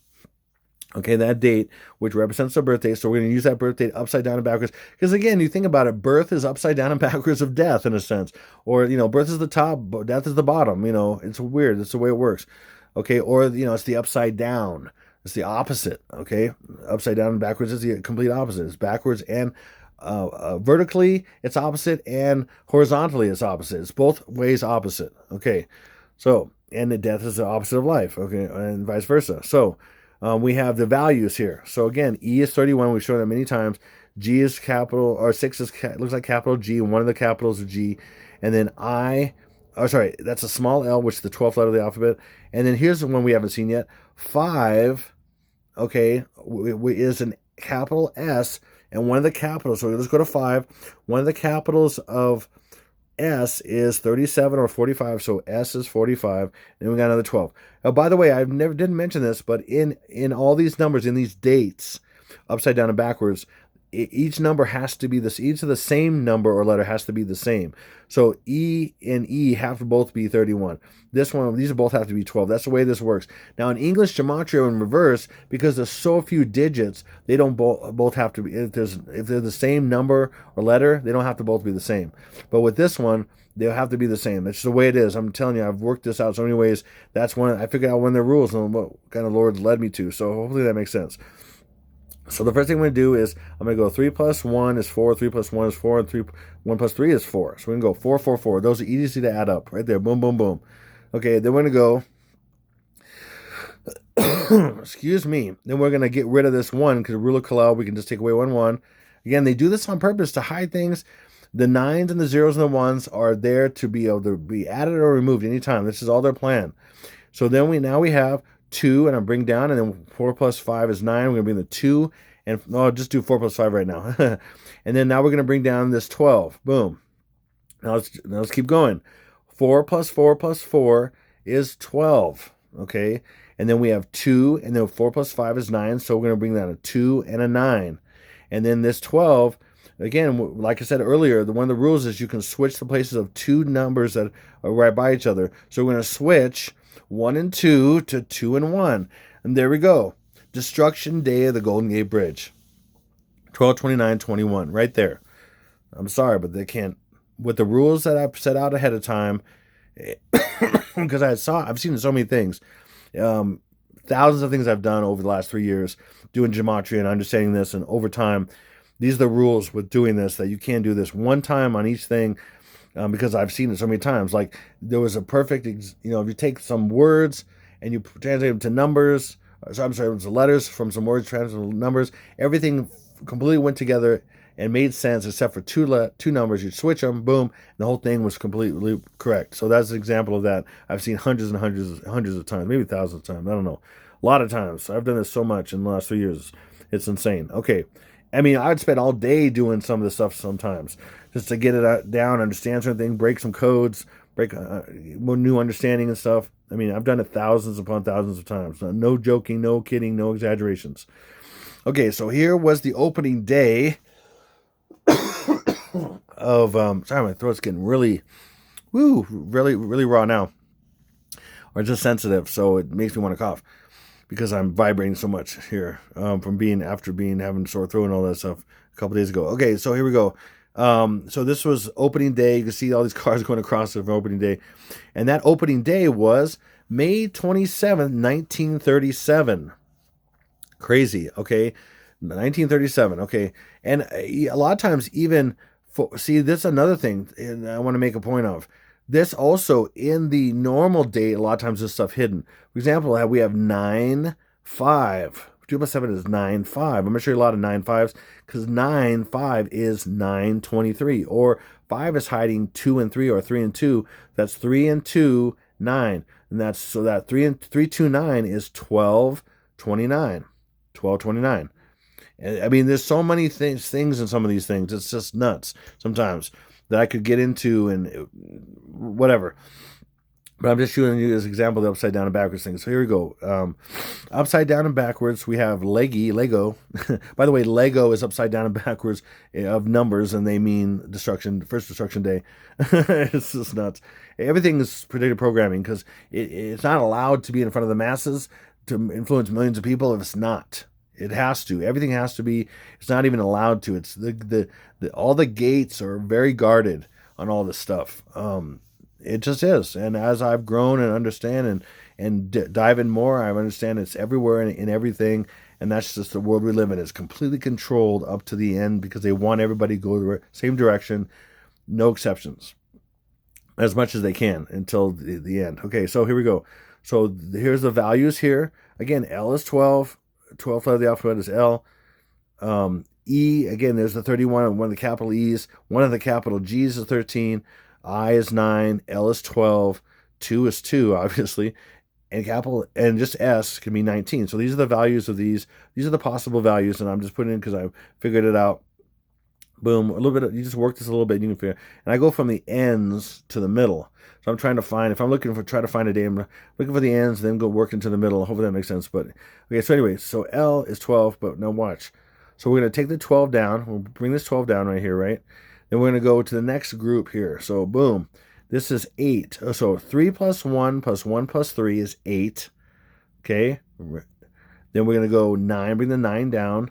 Okay, that date, which represents the birth date. So we're going to use that birth date upside down and backwards. Because again, you think about it, birth is upside down and backwards of death in a sense. Or, birth is the top, death is the bottom. It's weird. That's the way it works. Okay, or, it's the upside down. It's the opposite. Okay, upside down and backwards is the complete opposite. It's backwards and vertically, it's opposite, and horizontally, it's opposite. It's both ways opposite. Okay, so, and the death is the opposite of life. Okay, and vice versa. So, we have the values here. So again, E is 31. We've shown that many times. G is capital, or 6 looks like capital G, and one of the capitals is G. And then that's a small L, which is the 12th letter of the alphabet. And then here's the one we haven't seen yet. 5, okay, is an capital S, and one of the capitals, so let's go to 5. One of the capitals of S is 37 or 45, so S is 45, and we got another 12. Now, by the way, I didn't mention this, but in all these numbers, in these dates, upside down and backwards, each number has to be this. Each of the same number or letter has to be the same. So E and E have to both be 31. This one, these both have to be 12. That's the way this works. Now in English gematria in reverse, because there's so few digits, they don't both have to be. If they're the same number or letter, they don't have to both be the same. But with this one, they'll have to be the same. That's just the way it is. I'm telling you, I've worked this out so many ways. That's when I figured out one of the rules and what kind of Lord led me to. So hopefully that makes sense. So the first thing I'm going to do is I'm going to go 3 plus 1 is 4, 3 plus 1 is 4, and 1 plus 3 is 4. So we're going to go 4, 4, 4. Those are easy to add up right there. Boom, boom, boom. Okay, then we're going to go, excuse me, then we're going to get rid of this 1 because rule of Kalel, we can just take away 1, 1. Again, they do this on purpose to hide things. The 9s and the 0s and the 1s are there to be able to be added or removed anytime. This is all their plan. So then we have 2, and I'm bring down, and then 4 plus 5 is 9. We're going to bring the 2, and I'll just do 4 plus 5 right now. And then now we're going to bring down this 12. Boom. Now let's keep going. 4 plus 4 plus 4 is 12. Okay. And then we have 2, and then 4 plus 5 is 9. So we're going to bring down a 2 and a 9. And then this 12, again, like I said earlier, one of the rules is you can switch the places of two numbers that are right by each other. So we're going to switch 1 and 2 to 2 and 1. And there we go. Destruction Day of the Golden Gate Bridge. 12/29/21. Right there. I'm sorry, but they can't. With the rules that I've set out ahead of time, because I've seen so many things. Thousands of things I've done over the last 3 years doing gematria and understanding this, and over time, these are the rules with doing this, that you can't do this one time on each thing, because I've seen it so many times. Like there was a perfect, if you take some words and you translate them to numbers, I'm sorry, to letters from some words, translate to numbers, everything completely went together and made sense except for two numbers. You switch them, boom, and the whole thing was completely correct. So that's an example of that. I've seen hundreds and hundreds of times, maybe thousands of times. I don't know. A lot of times. I've done this so much in the last 3 years. It's insane. Okay. I mean, I'd spend all day doing some of this stuff sometimes just to get it down, understand something, break some codes, break new understanding and stuff. I mean, I've done it thousands upon thousands of times. No joking, no kidding, no exaggerations. Okay, so here was the opening day of sorry, my throat's getting really raw now, or just sensitive, so it makes me want to cough because I'm vibrating so much here from having sore throat and all that stuff a couple days ago. Okay, so here we go. So this was opening day. You can see all these cars going across it for opening day, and that opening day was May 27th, 1937. Crazy. Okay, 1937. Okay, and a lot of times even. See, this is another thing, and I want to make a point of. This also, in the normal date, a lot of times this stuff hidden. For example, we have 9, 5. 2 plus 7 is 9, 5. I'm going to show you a lot of 9, 5s, because 9, 5 is 9, 23. Or 5 is hiding 2 and 3, or 3 and 2. That's 3 and 2, 9. And that's, so that 3, 2, 9 is 12, 29. 12, 29. I mean, there's so many things in some of these things. It's just nuts sometimes that I could get into and whatever. But I'm just showing you this example of the upside down and backwards thing. So here we go. Upside down and backwards, we have Lego. By the way, Lego is upside down and backwards of numbers, and they mean destruction, first destruction day. It's just nuts. Everything is predictive programming because it's not allowed to be in front of the masses to influence millions of people if it's not. It has to. Everything has to be. It's not even allowed to. It's all the gates are very guarded on all this stuff. It just is. And as I've grown and understand and dive in more, I understand it's everywhere and in everything. And that's just the world we live in. It's completely controlled up to the end because they want everybody to go the same direction, no exceptions, as much as they can until the end. Okay, so here we go. So here's the values here. Again, L is 12. 12th letter of the alphabet is L. E, again, there's the 31, one of the capital E's. One of the capital G's is 13. I is 9. L is 12. 2 is 2, obviously. And just S can be 19. So these are the values of these. These are the possible values, and I'm just putting in because I figured it out. Boom. A little bit. You just work this a little bit, and you can figure. And I go from the ends to the middle. So I'm trying to find, if I'm try to find a day, I'm looking for the ends, then go work into the middle. Hopefully that makes sense. But okay, so anyway, so L is 12, but now watch. So we're going to take the 12 down. We'll bring this 12 down right here, right? Then we're going to go to the next group here. So boom, this is 8. So 3 plus 1 plus 1 plus 3 is 8. Okay. Then we're going to go 9, bring the 9 down.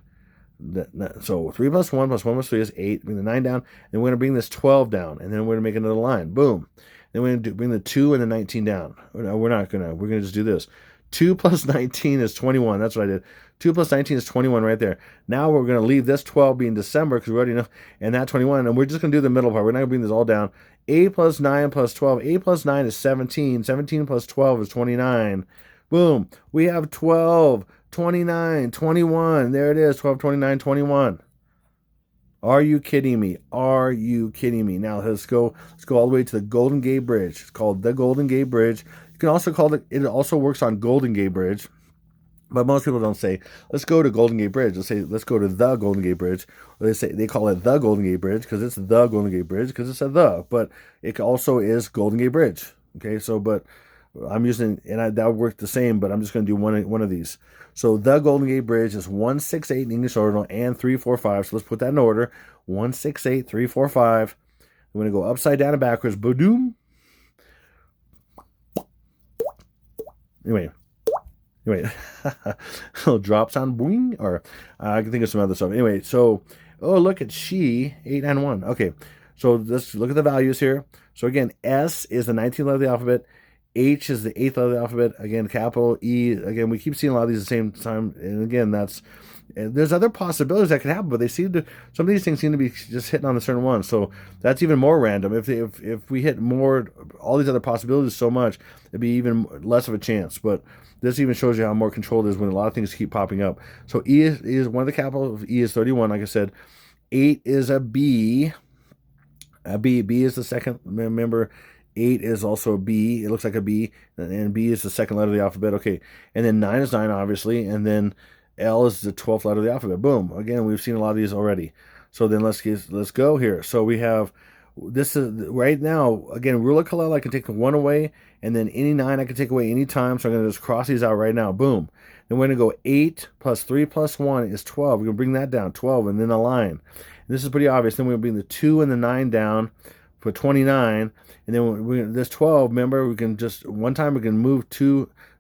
So 3 plus 1 plus 1 plus 3 is 8. Bring the 9 down. Then we're going to bring this 12 down. And then we're going to make another line. Boom. Then we're going to bring the 2 and the 19 down. We're going to just do this. 2 plus 19 is 21. That's what I did. 2 plus 19 is 21 right there. Now we're going to leave this 12 being December because we already know, and that 21. And we're just going to do the middle part. We're not going to bring this all down. 8 plus 9 plus 12. 8 plus 9 is 17. 17 plus 12 is 29. Boom. We have 12, 29, 21. There it is. 12, 29, 21. Are you kidding me? Are you kidding me? Now let's go all the way to the Golden Gate Bridge. It's called the Golden Gate Bridge. You can also call it also works on Golden Gate Bridge. But most people don't say, let's go to Golden Gate Bridge. They'll say, let's go to the Golden Gate Bridge. Or they call it the Golden Gate Bridge because it's the Golden Gate Bridge because it's a the. But it also is Golden Gate Bridge. Okay, so, but I'm using, and that would work the same, but I'm just going to do one of these. So the Golden Gate Bridge is 168 in English ordinal and 345. So let's put that in order. 168, 345. I'm going to go upside down and backwards. Boom. Anyway, little drop sound, boing, or I can think of some other stuff. Anyway, so, oh, look at she, 891. Okay, so let's look at the values here. So again, S is the 19th letter of the alphabet. H is the 8th letter of the alphabet. Again, capital E. Again, we keep seeing a lot of these at the same time. And again, there's other possibilities that could happen, but some of these things seem to be just hitting on a certain one. So that's even more random. If we hit all these other possibilities so much, it'd be even less of a chance. But this even shows you how more controlled it is when a lot of things keep popping up. So E is one of the capital of E is 31, like I said. 8 is a B. B is the second member. 8 is also a B. It looks like a B. And B is the second letter of the alphabet. Okay. And then 9 is 9, obviously. And then L is the 12th letter of the alphabet. Boom. Again, we've seen a lot of these already. So then let's go here. So we have, this is right now, again, rule of Kalel, I can take the 1 away. And then any 9 I can take away any time. So I'm going to just cross these out right now. Boom. Then we're going to go 8 plus 3 plus 1 is 12. We're going to bring that down. 12 and then a line. And this is pretty obvious. Then we're going to bring the 2 and the 9 down. Put 29, and then this 12, remember, we can just, one time we can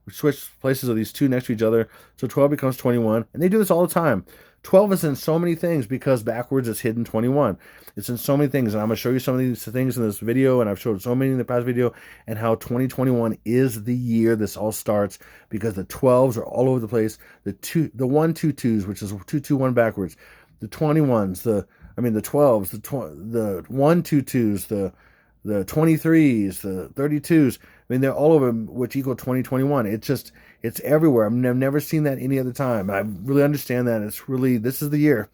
switch places of these two next to each other, so 12 becomes 21, and they do this all the time. 12 is in so many things because backwards it's hidden 21. It's in so many things, and I'm going to show you some of these things in this video, and I've showed so many in the past video, and how 2021 is the year this all starts, because the 12s are all over the place. The 1, 2, 2s, which is 2, 2, 1 backwards. The 21s, the 12s, the 1, 2, 2s, the 23s, the 32s. I mean, they're all over, which equal 2021. It's everywhere. I've never seen that any other time. I really understand that. This is the year.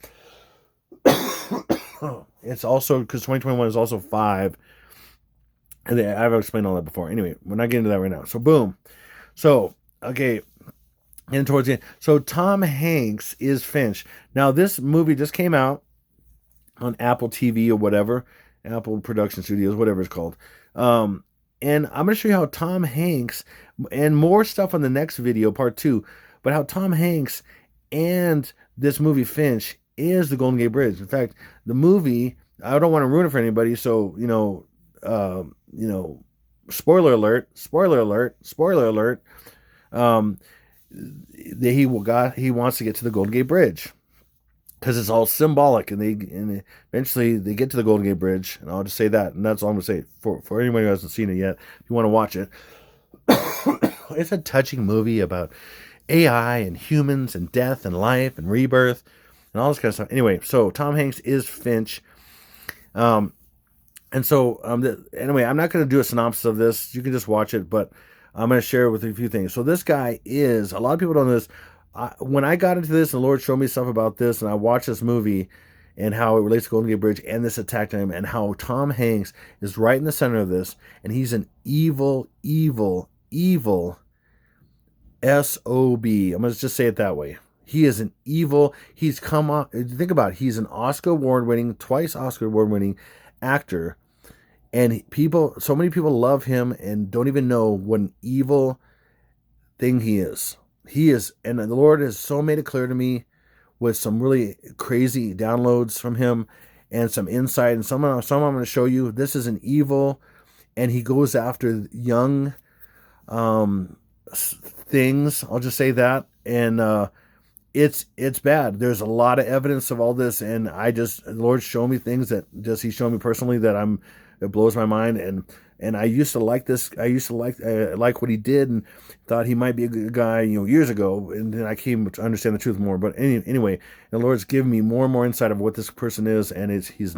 It's also, because 2021 is also 5. And I've explained all that before. Anyway, we're not getting into that right now. So, boom. So, okay. And towards the end. So, Tom Hanks is Finch. Now, this movie just came out on Apple TV or whatever, Apple Production Studios, whatever it's called. And I'm going to show you how Tom Hanks, and more stuff on the next video, part 2, but how Tom Hanks and this movie Finch is the Golden Gate Bridge. In fact, the movie, I don't want to ruin it for anybody, so, spoiler alert, he wants to get to the Golden Gate Bridge. Because it's all symbolic, and eventually they get to the Golden Gate Bridge, and I'll just say that, and that's all I'm going to say for anyone who hasn't seen it yet. If you want to watch it, it's a touching movie about AI and humans and death and life and rebirth and all this kind of stuff. Anyway, so Tom Hanks is Finch, anyway, I'm not going to do a synopsis of this. You can just watch it, but I'm going to share with you a few things. So this guy is, a lot of people don't know this. When I got into this, the Lord showed me stuff about this, and I watched this movie and how it relates to Golden Gate Bridge and this attack on him, and how Tom Hanks is right in the center of this, and he's an evil SOB. I'm going to just say it that way. He is an evil, he's come on, think about it, he's an twice Oscar Award winning actor, and so many people love him and don't even know what an evil thing he is. He is, and the Lord has so made it clear to me with some really crazy downloads from him and some insight. And some I'm going to show you. This is an evil, and he goes after young things. I'll just say that. And it's bad. There's a lot of evidence of all this, and the Lord showed me things that just He showed me personally that it blows my mind. And I used to like this. I used to like what he did, and thought he might be a good guy, years ago. And then I came to understand the truth more. But anyway, the Lord's given me more and more insight of what this person is, and he's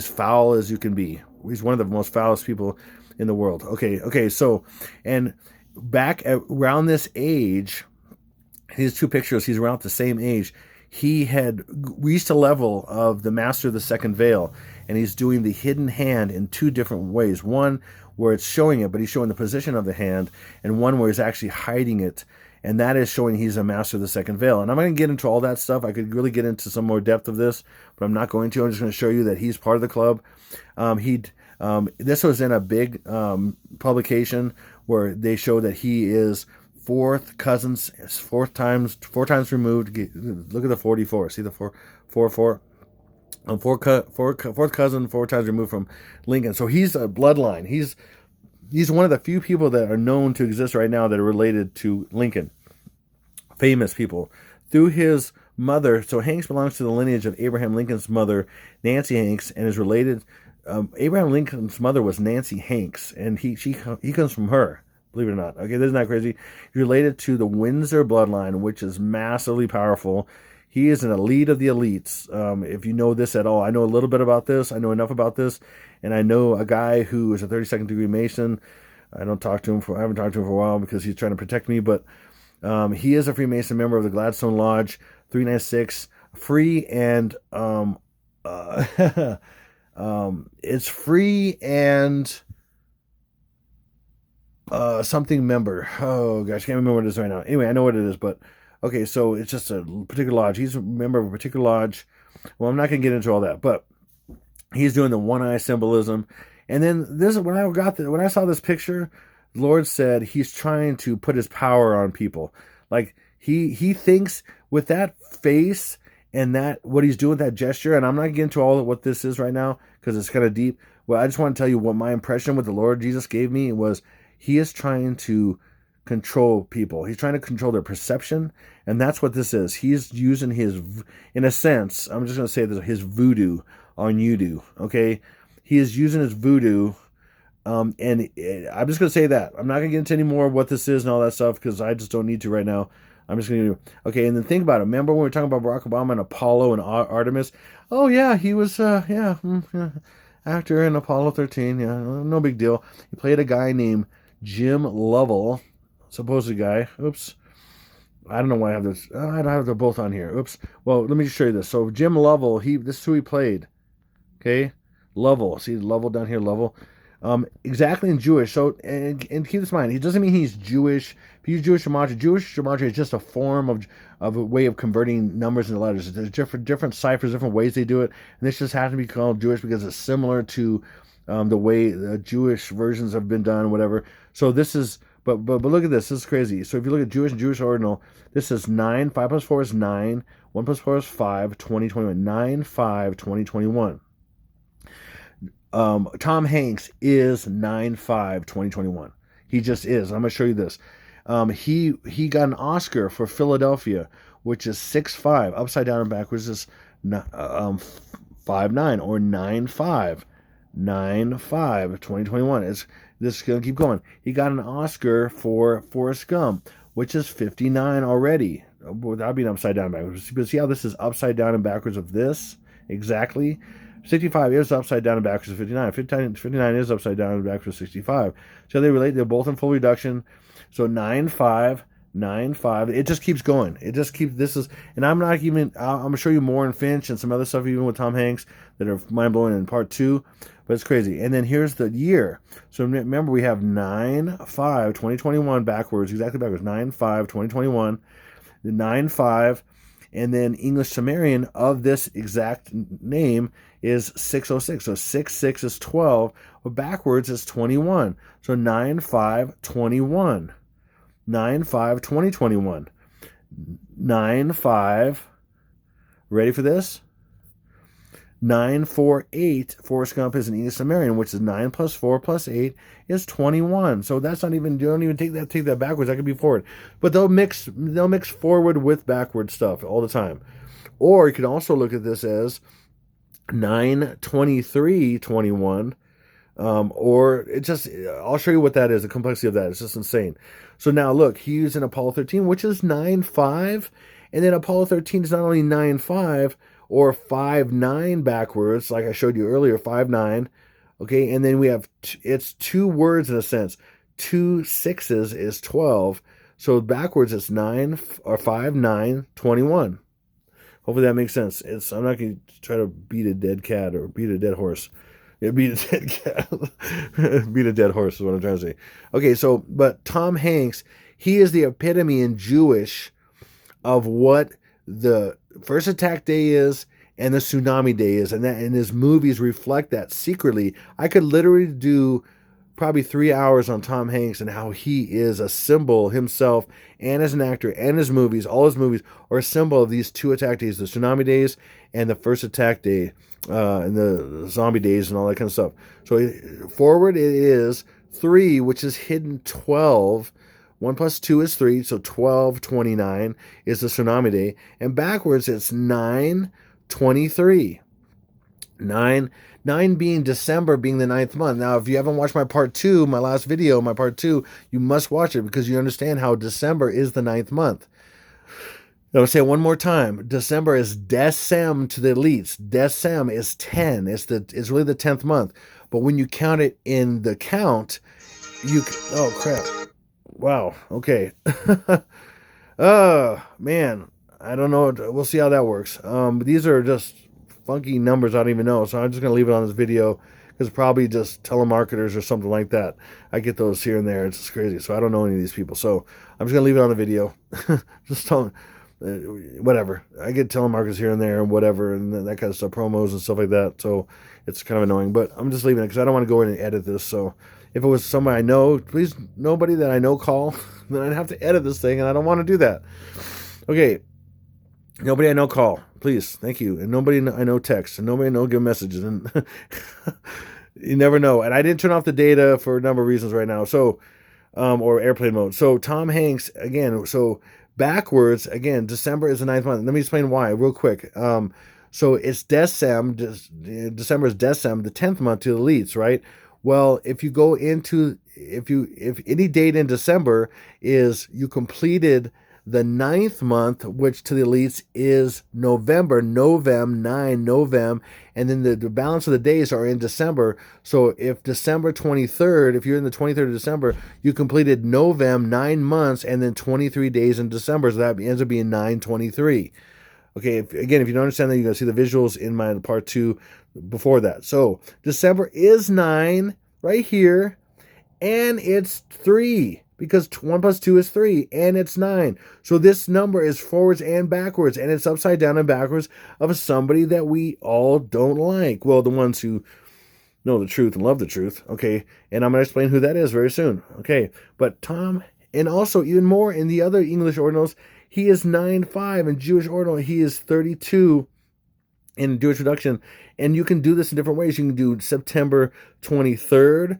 foul as you can be. He's one of the most foulest people in the world. Okay. So, and back around this age, his two pictures, he's around the same age. He had reached a level of the master of the second veil, and he's doing the hidden hand in two different ways. One where it's showing it, but he's showing the position of the hand, and one where he's actually hiding it, and that is showing he's a master of the second veil. And I'm going to get into all that stuff. I could really get into some more depth of this, but I'm not going to. I'm just going to show you that he's part of the club. This was in a big publication where they show that he is four times removed. Look at the 44. See the four. Fourth cousin, 4 times removed from Lincoln. So he's a bloodline. He's one of the few people that are known to exist right now that are related to Lincoln. Famous people through his mother. So Hanks belongs to the lineage of Abraham Lincoln's mother, Nancy Hanks, and is related. Abraham Lincoln's mother was Nancy Hanks, and he comes from her. Believe it or not. Okay, this is not crazy. He's related to the Windsor bloodline, which is massively powerful. He is an elite of the elites. If you know this at all, I know a little bit about this. I know enough about this, and I know a guy who is a 32nd degree Mason. I haven't talked to him for a while because he's trying to protect me. But he is a Freemason member of the Gladstone Lodge 396, free and it's free and something member. Oh gosh, I can't remember what it is right now. Anyway, I know what it is, but okay, so it's just a particular lodge. He's a member of a particular lodge. Well, I'm not going to get into all that, but he's doing the one eye symbolism. And then when I saw this picture, the Lord said he's trying to put his power on people. Like he thinks with that face and that what he's doing with that gesture. And I'm not getting into all of what this is right now because it's kind of deep. Well, I just want to tell you what my impression with the Lord Jesus gave me was. He is trying to control people. He's trying to control their perception, and that's what this is. He's using in a sense, I'm just going to say this, his voodoo on you do, okay? He is using his voodoo, and I'm just going to say that. I'm not going to get into any more of what this is and all that stuff because I just don't need to right now. I'm just going to okay, and then think about it. Remember when we were talking about Barack Obama and Apollo and Artemis? Oh, yeah, he was, actor in Apollo 13. Yeah, no big deal. He played a guy named Jim Lovell, supposed guy. Oops. I don't know why I have this. I don't have them both on here. Oops. Well, let me just show you this. So Jim Lovell, this is who he played. Okay? Lovell. See Lovell down here, Lovell. Exactly in Jewish. So, and keep this in mind, it doesn't mean he's Jewish. If he's Jewish gematria, Jewish gematria is just a form of a way of converting numbers into letters. There's different ciphers, different ways they do it. And this just happens to be called Jewish because it's similar to the way the Jewish versions have been done, whatever. So this is, but look at this. This is crazy. So if you look at Jewish ordinal, this is 9. 5 plus 4 is 9. 1 plus 4 is 5. 20, 21. 9, 5, 20, 21. Tom Hanks is 9, 5, 20, 21. He just is. I'm going to show you this. He got an Oscar for Philadelphia, which is 6, 5. Upside down and backwards is 5, 9 or 9, 5. 9, 5, 2021. This is going to keep going. He got an Oscar for Forrest Gump, which is 59 already. Without being upside down and backwards. But see how this is upside down and backwards of this? Exactly. 65 is upside down and backwards of 59. 59 is upside down and backwards of 65. So they relate. They're both in full reduction. So 9, 5, 9, 5. It just keeps going. It just keeps. This is, and I'm not even. I'm gonna show you more in Finch and some other stuff even with Tom Hanks that are mind blowing in part 2. But it's crazy. And then here's the year. So remember, we have 9, 5, 2021 backwards, exactly backwards. 9, 5, 2021. 9, 5. And then English Sumerian of this exact name is 606. So 6, 6 is 12. But backwards is 21. So 9, 5, 21. 9, 5, 2021. 9, 5. Ready for this? 9, 4, 8. Forrest Gump is an English Sumerian, which is 9 plus 4 plus 8 is 21. So that's not even, you don't even take that backwards. That could be forward. But they'll mix forward with backward stuff all the time. Or you can also look at this as 9, 23, 21. Or it just, I'll show you what that is, the complexity of that. It's just insane. So now look, he used an Apollo 13, which is 9, 5. And then Apollo 13 is not only 9, 5, or 5, 9 backwards, like I showed you earlier, 5, 9. Okay, and then we have, it's two words in a sense. 2 6s is 12. So backwards it's 9, or 5, 9, 21. Hopefully that makes sense. I'm not going to try to beat a dead cat or beat a dead horse. Yeah, beat a dead cat. Beat a dead horse is what I'm trying to say. Okay, so, but Tom Hanks, he is the epitome in Jewish of what the first attack day is and the tsunami day is, and his movies reflect that secretly. I could literally do probably 3 hours on Tom Hanks and how he is a symbol himself, and as an actor, and his movies, all his movies are a symbol of these two attack days, the tsunami days and the first attack day, and the zombie days and all that kind of stuff. So forward it is 3, which is hidden 12. 1 plus 2 is 3, so 12, 29 is the tsunami day. And backwards, it's 9, 23. 9 being December, being the 9th month. Now, if you haven't watched my part 2, my last video, my part 2, you must watch it because you understand how December is the 9th month. I'll say it one more time. December is Decem to the elites. Decem is 10. It's really the 10th month. But when you count it in the count, oh crap. Wow. Okay. Man, I don't know. We'll see how that works. These are just funky numbers I don't even know. So I'm just going to leave it on this video because probably just telemarketers or something like that. I get those here and there. It's just crazy. So I don't know any of these people. So I'm just going to leave it on the video. Just telling, whatever. I get telemarketers here and there and whatever and that kind of stuff, promos and stuff like that. So it's kind of annoying. But I'm just leaving it because I don't want to go in and edit this. So if it was somebody I know, please, nobody that I know call, then I'd have to edit this thing, and I don't want to do that. Okay, nobody I know call, please, thank you. And nobody I know text, and nobody I know give messages. And you never know. And I didn't turn off the data for a number of reasons right now. So, or airplane mode. So Tom Hanks, again, so backwards, again, December is the 9th month. Let me explain why real quick. So it's December is December, the 10th month to the elites, right? Well, if you go into, if any date in December is you completed the 9th month, which to the elites is November, 9, and then the balance of the days are in December. So if December 23rd, if you're in the 23rd of December, you completed November, 9 months, and then 23 days in December. So that ends up being 9/23. Okay, if you don't understand that, you're going to see the visuals in my part 2 before that. So December is 9 right here, and it's 3 because 1 plus 2 is 3, and it's 9. So this number is forwards and backwards, and it's upside down and backwards of somebody that we all don't like. Well, the ones who know the truth and love the truth. Okay, and I'm going to explain who that is very soon. Okay, but Tom, and also even more in the other English ordinals, he is 9/5 in Jewish ordinal. He is 32 in Jewish reduction. And you can do this in different ways. You can do September 23rd,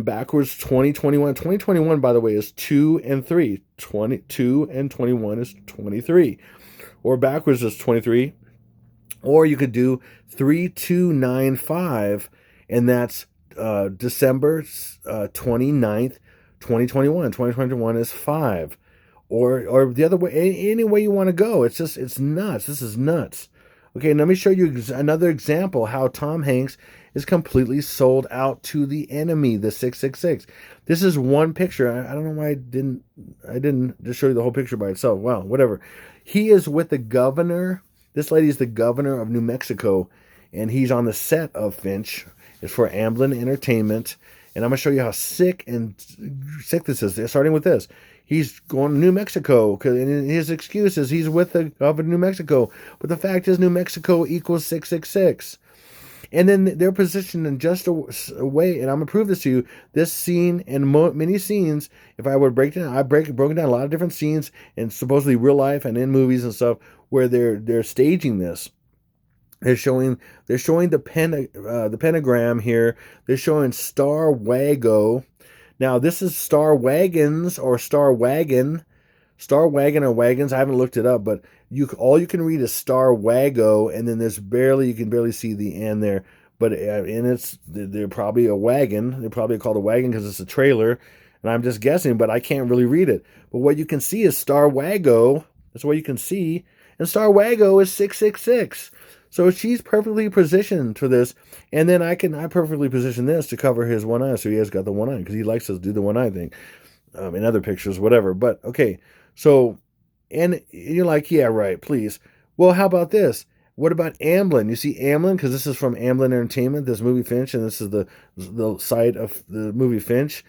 backwards 2021. 2021, by the way, is 2 and 3. 22 and 21 is 23. Or backwards is 23. Or you could do 3295, and that's December 29th, 2021. 2021 is 5. Or the other way, any way you want to go. It's nuts. This is nuts. Okay, let me show you another example how Tom Hanks is completely sold out to the enemy, the 666. This is one picture. I don't know why I didn't just show you the whole picture by itself. Wow, whatever. He is with the governor. This lady is the governor of New Mexico, and he's on the set of Finch. It's for Amblin Entertainment, and I'm going to show you how sick this is. Starting with this. He's going to New Mexico, and his excuse is he's with the governor of New Mexico. But the fact is New Mexico equals 666. And then they're positioned in just a way, and I'm gonna prove this to you. This scene and many scenes, if I would break down, broken down a lot of different scenes and supposedly real life and in movies and stuff where they're staging this. They're showing the pentagram here. They're showing Star Wago. Now this is Star Wagons or Star Wagon. Star Wagon or Wagons. I haven't looked it up, but all you can read is Star Wago, and then you can barely see the end there. But and they're probably a wagon. They're probably called a wagon because it's a trailer, and I'm just guessing, but I can't really read it. But what you can see is Star Wago. That's what you can see, and Star Wago is 666. So she's perfectly positioned for this, and then I perfectly position this to cover his one eye, so he has got the one eye because he likes to do the one eye thing in other pictures, whatever. But okay. So, and you're like, yeah, right, please. Well, how about this? What about Amblin? You see Amblin? Because this is from Amblin Entertainment, this movie Finch, and this is the site of the movie Finch.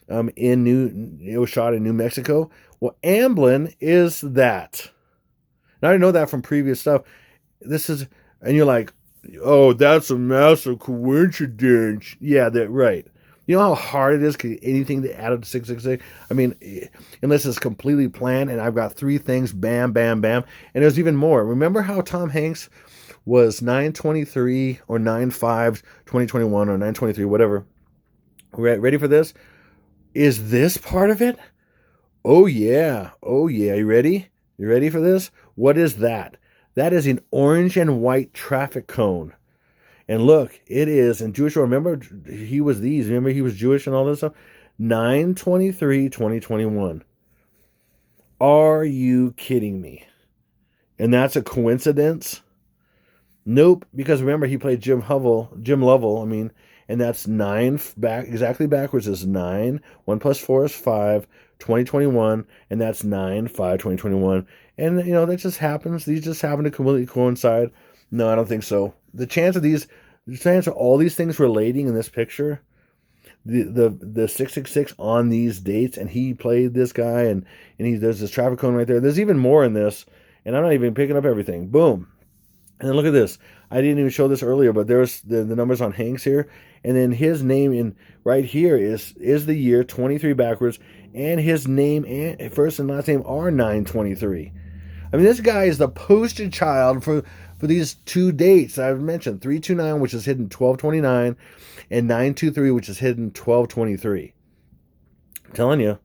It was shot in New Mexico. Well, Amblin is that. Now I know that from previous stuff. And you're like, oh, that's a massive coincidence. Yeah, that's right. You know how hard it is to get anything to add up to 666? I mean, unless it's completely planned and I've got three things, bam, bam, bam. And there's even more. Remember how Tom Hanks was 9/23 or 9/5, 2021 or 9/23, whatever. Ready for this? Is this part of it? Oh, yeah. Oh, yeah. You ready? You ready for this? What is that? That is an orange and white traffic cone. And look, it is in Jewish. Remember, he was Jewish and all this stuff. 9/23/2021. Are you kidding me? And that's a coincidence? Nope. Because remember, he played Jim Lovell. I mean, and that's exactly backwards is 9. 1 + 4 is 5. 2021, and that's 9/5/2021. And that just happens. These just happen to completely coincide. No, I don't think so. The chance of all these things relating in this picture, the 666 on these dates, and he played this guy, and there's this traffic cone right there. There's even more in this, and I'm not even picking up everything. Boom. And then look at this. I didn't even show this earlier, but there's the numbers on Hanks here, and then his name in right here is the year 23 backwards, and his name and first and last name are 9/23. I mean, this guy is the poster child for these two dates I've mentioned, 329, which is hidden 12/29, and 9/23, which is hidden 12/23. I'm telling you,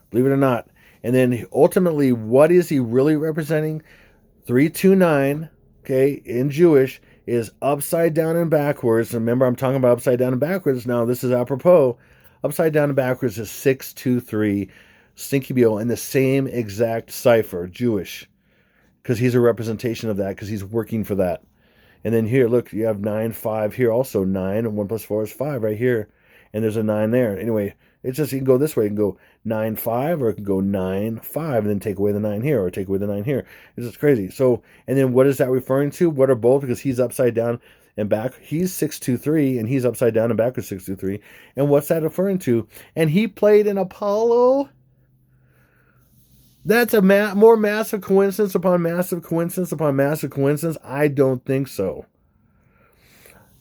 believe it or not. And then ultimately, what is he really representing? 329, okay, in Jewish, is upside down and backwards. Remember, I'm talking about upside down and backwards. Now, this is apropos. Upside down and backwards is 623, Stinky Beale, in the same exact cipher, Jewish. Because he's a representation of that, because he's working for that. And then here, look, you have 9/5 here also. 9 and 1 + 4 is 5 right here. And there's a 9 there. Anyway, it's just, you can go this way. You can go 9/5, or it can go 9/5, and then take away the 9 here, or take away the 9 here. It's just crazy. So, and then what is that referring to? What are both? Because he's upside down and back. He's 623, and he's upside down and backwards 623. And what's that referring to? And he played in Apollo. That's a more massive coincidence upon massive coincidence upon massive coincidence? I don't think so.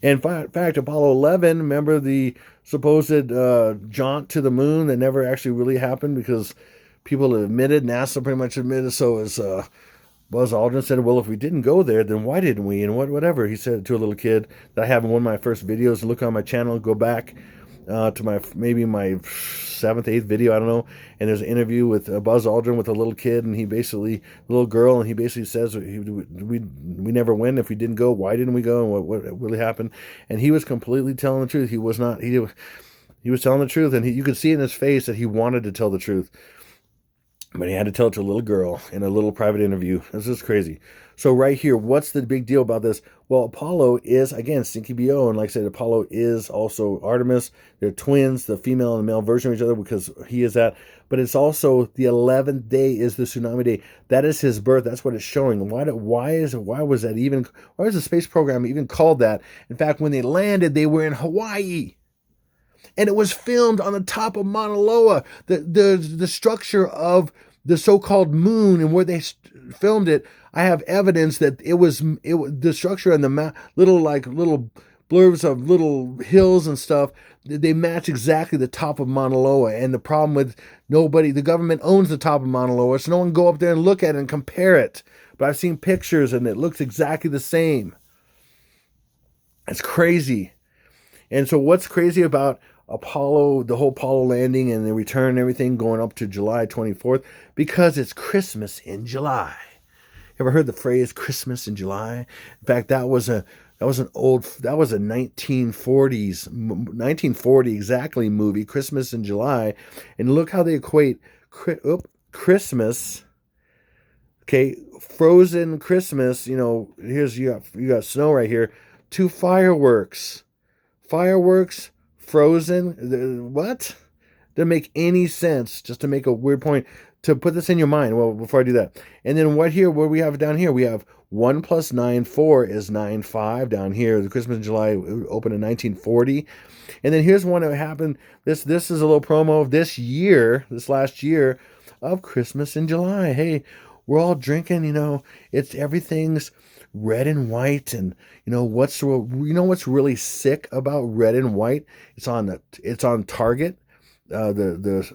In fact, Apollo 11, remember the supposed jaunt to the moon that never actually really happened because people admitted, NASA pretty much admitted, so as Buzz Aldrin said, well, if we didn't go there, then why didn't we? And whatever, he said to a little kid that I have in one of my first videos. Look on my channel, go back to my 7th, 8th video, I don't know, and there's an interview with Buzz Aldrin with a little kid, and little girl, and he basically says, we never win. If we didn't go, why didn't we go, and what really happened? And he was completely telling the truth. He was telling the truth, and you could see in his face that he wanted to tell the truth, but he had to tell it to a little girl in a little private interview. This is crazy. So right here, what's the big deal about this? Well, Apollo is, again, Stinky BO, and like I said, Apollo is also Artemis. They're twins, the female and the male version of each other, because he is that. But it's also the 11th day is the tsunami day. That is his birth. That's what it's showing. Why was the space program even called that? In fact, when they landed, they were in Hawaii. And it was filmed on the top of Mauna Loa, the structure of the so-called moon, and where they filmed it. I have evidence that it was the structure and the little blurbs of little hills and stuff. They match exactly the top of Mauna Loa. And the problem with the government owns the top of Mauna Loa, so no one can go up there and look at it and compare it. But I've seen pictures and it looks exactly the same. It's crazy. And so what's crazy about Apollo, the whole Apollo landing and the return and everything going up to July 24th? Because it's Christmas in July. Ever heard the phrase Christmas in July? In fact, that was a 1940 exactly movie, Christmas in July. And look how they equate Christmas. Okay, frozen Christmas, here's you got snow right here, to fireworks. Fireworks, frozen, what? Doesn't make any sense. Just to make a weird point, to put this in your mind. Well, before I do that. And then what we have down here, we have 1 + 9, 4 is 9, 5 down here. The Christmas in July opened in 1940. And then here's one that happened. This is a little promo of this last year of Christmas in July. Hey, we're all drinking, everything's red and white, and what's really sick about red and white? It's on Target. There's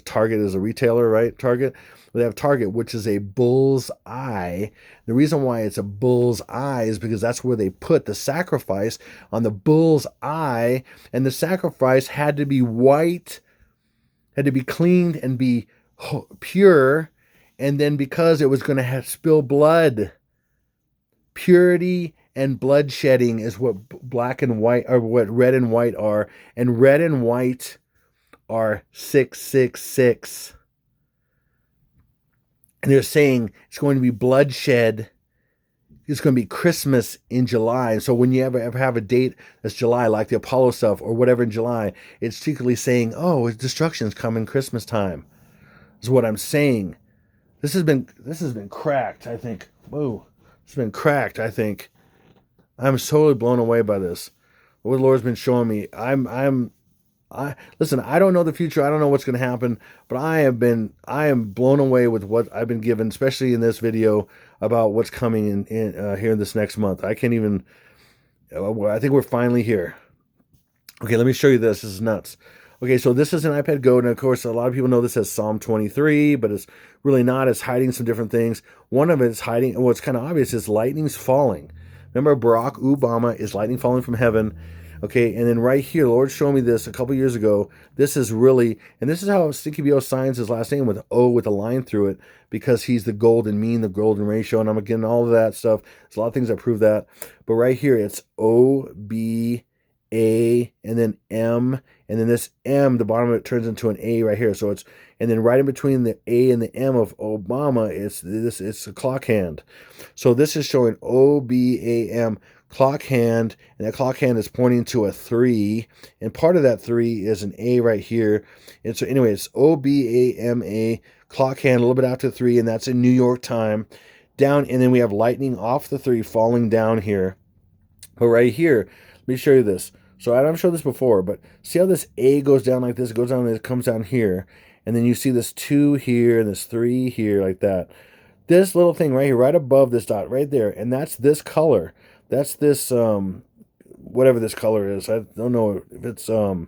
Target as a retailer, right? Target. They have Target, which is a bull's eye. The reason why it's a bull's eye is because that's where they put the sacrifice, on the bull's eye, and the sacrifice had to be white, had to be cleaned and be pure, and then because it was going to spill blood. Purity and bloodshedding is what black and white, or what red and white are. And red and white are 666. And they're saying it's going to be bloodshed. It's going to be Christmas in July. And so when you ever have a date that's July, like the Apollo stuff or whatever in July, it's secretly saying, oh, destruction's coming Christmas time. Is what I'm saying. This has been cracked, I think. Whoa. It's been cracked, I think. I'm totally blown away by this. What the Lord's been showing me. Listen, I don't know the future. I don't know what's going to happen, but I am blown away with what I've been given, especially in this video about what's coming in here this next month. I can't even, I think we're finally here. Okay, let me show you this. This is nuts. Okay, so this is an iPad Go, and of course, a lot of people know this as Psalm 23, but it's really not. It's hiding some different things. One of it is hiding, well, it's kind of obvious, is lightning's falling. Remember, Barack Obama is lightning falling from heaven. Okay, and then right here, the Lord showed me this a couple years ago. This is really, and this is how Stinky B.O. signs his last name, with O with a line through it, because he's the golden mean, the golden ratio, and I'm getting all of that stuff. There's a lot of things that prove that. But right here, it's O-B-A, and then M, and then this M, the bottom of it turns into an A right here. So it's, and then right in between the A and the M of Obama, it's a clock hand. So this is showing O-B-A-M, clock hand, and that clock hand is pointing to a 3, and part of that 3 is an A right here. And so anyway, it's O-B-A-M-A, clock hand, a little bit after 3, and that's in New York time. Down, and then we have lightning off the 3 falling down here. But right here, let me show you this. So I've shown this before, but see how this A goes down like this? It goes down and it comes down here. And then you see this 2 here and this 3 here like that. This little thing right here, right above this dot, right there. And that's this color. That's this, whatever this color is. I don't know if it's, I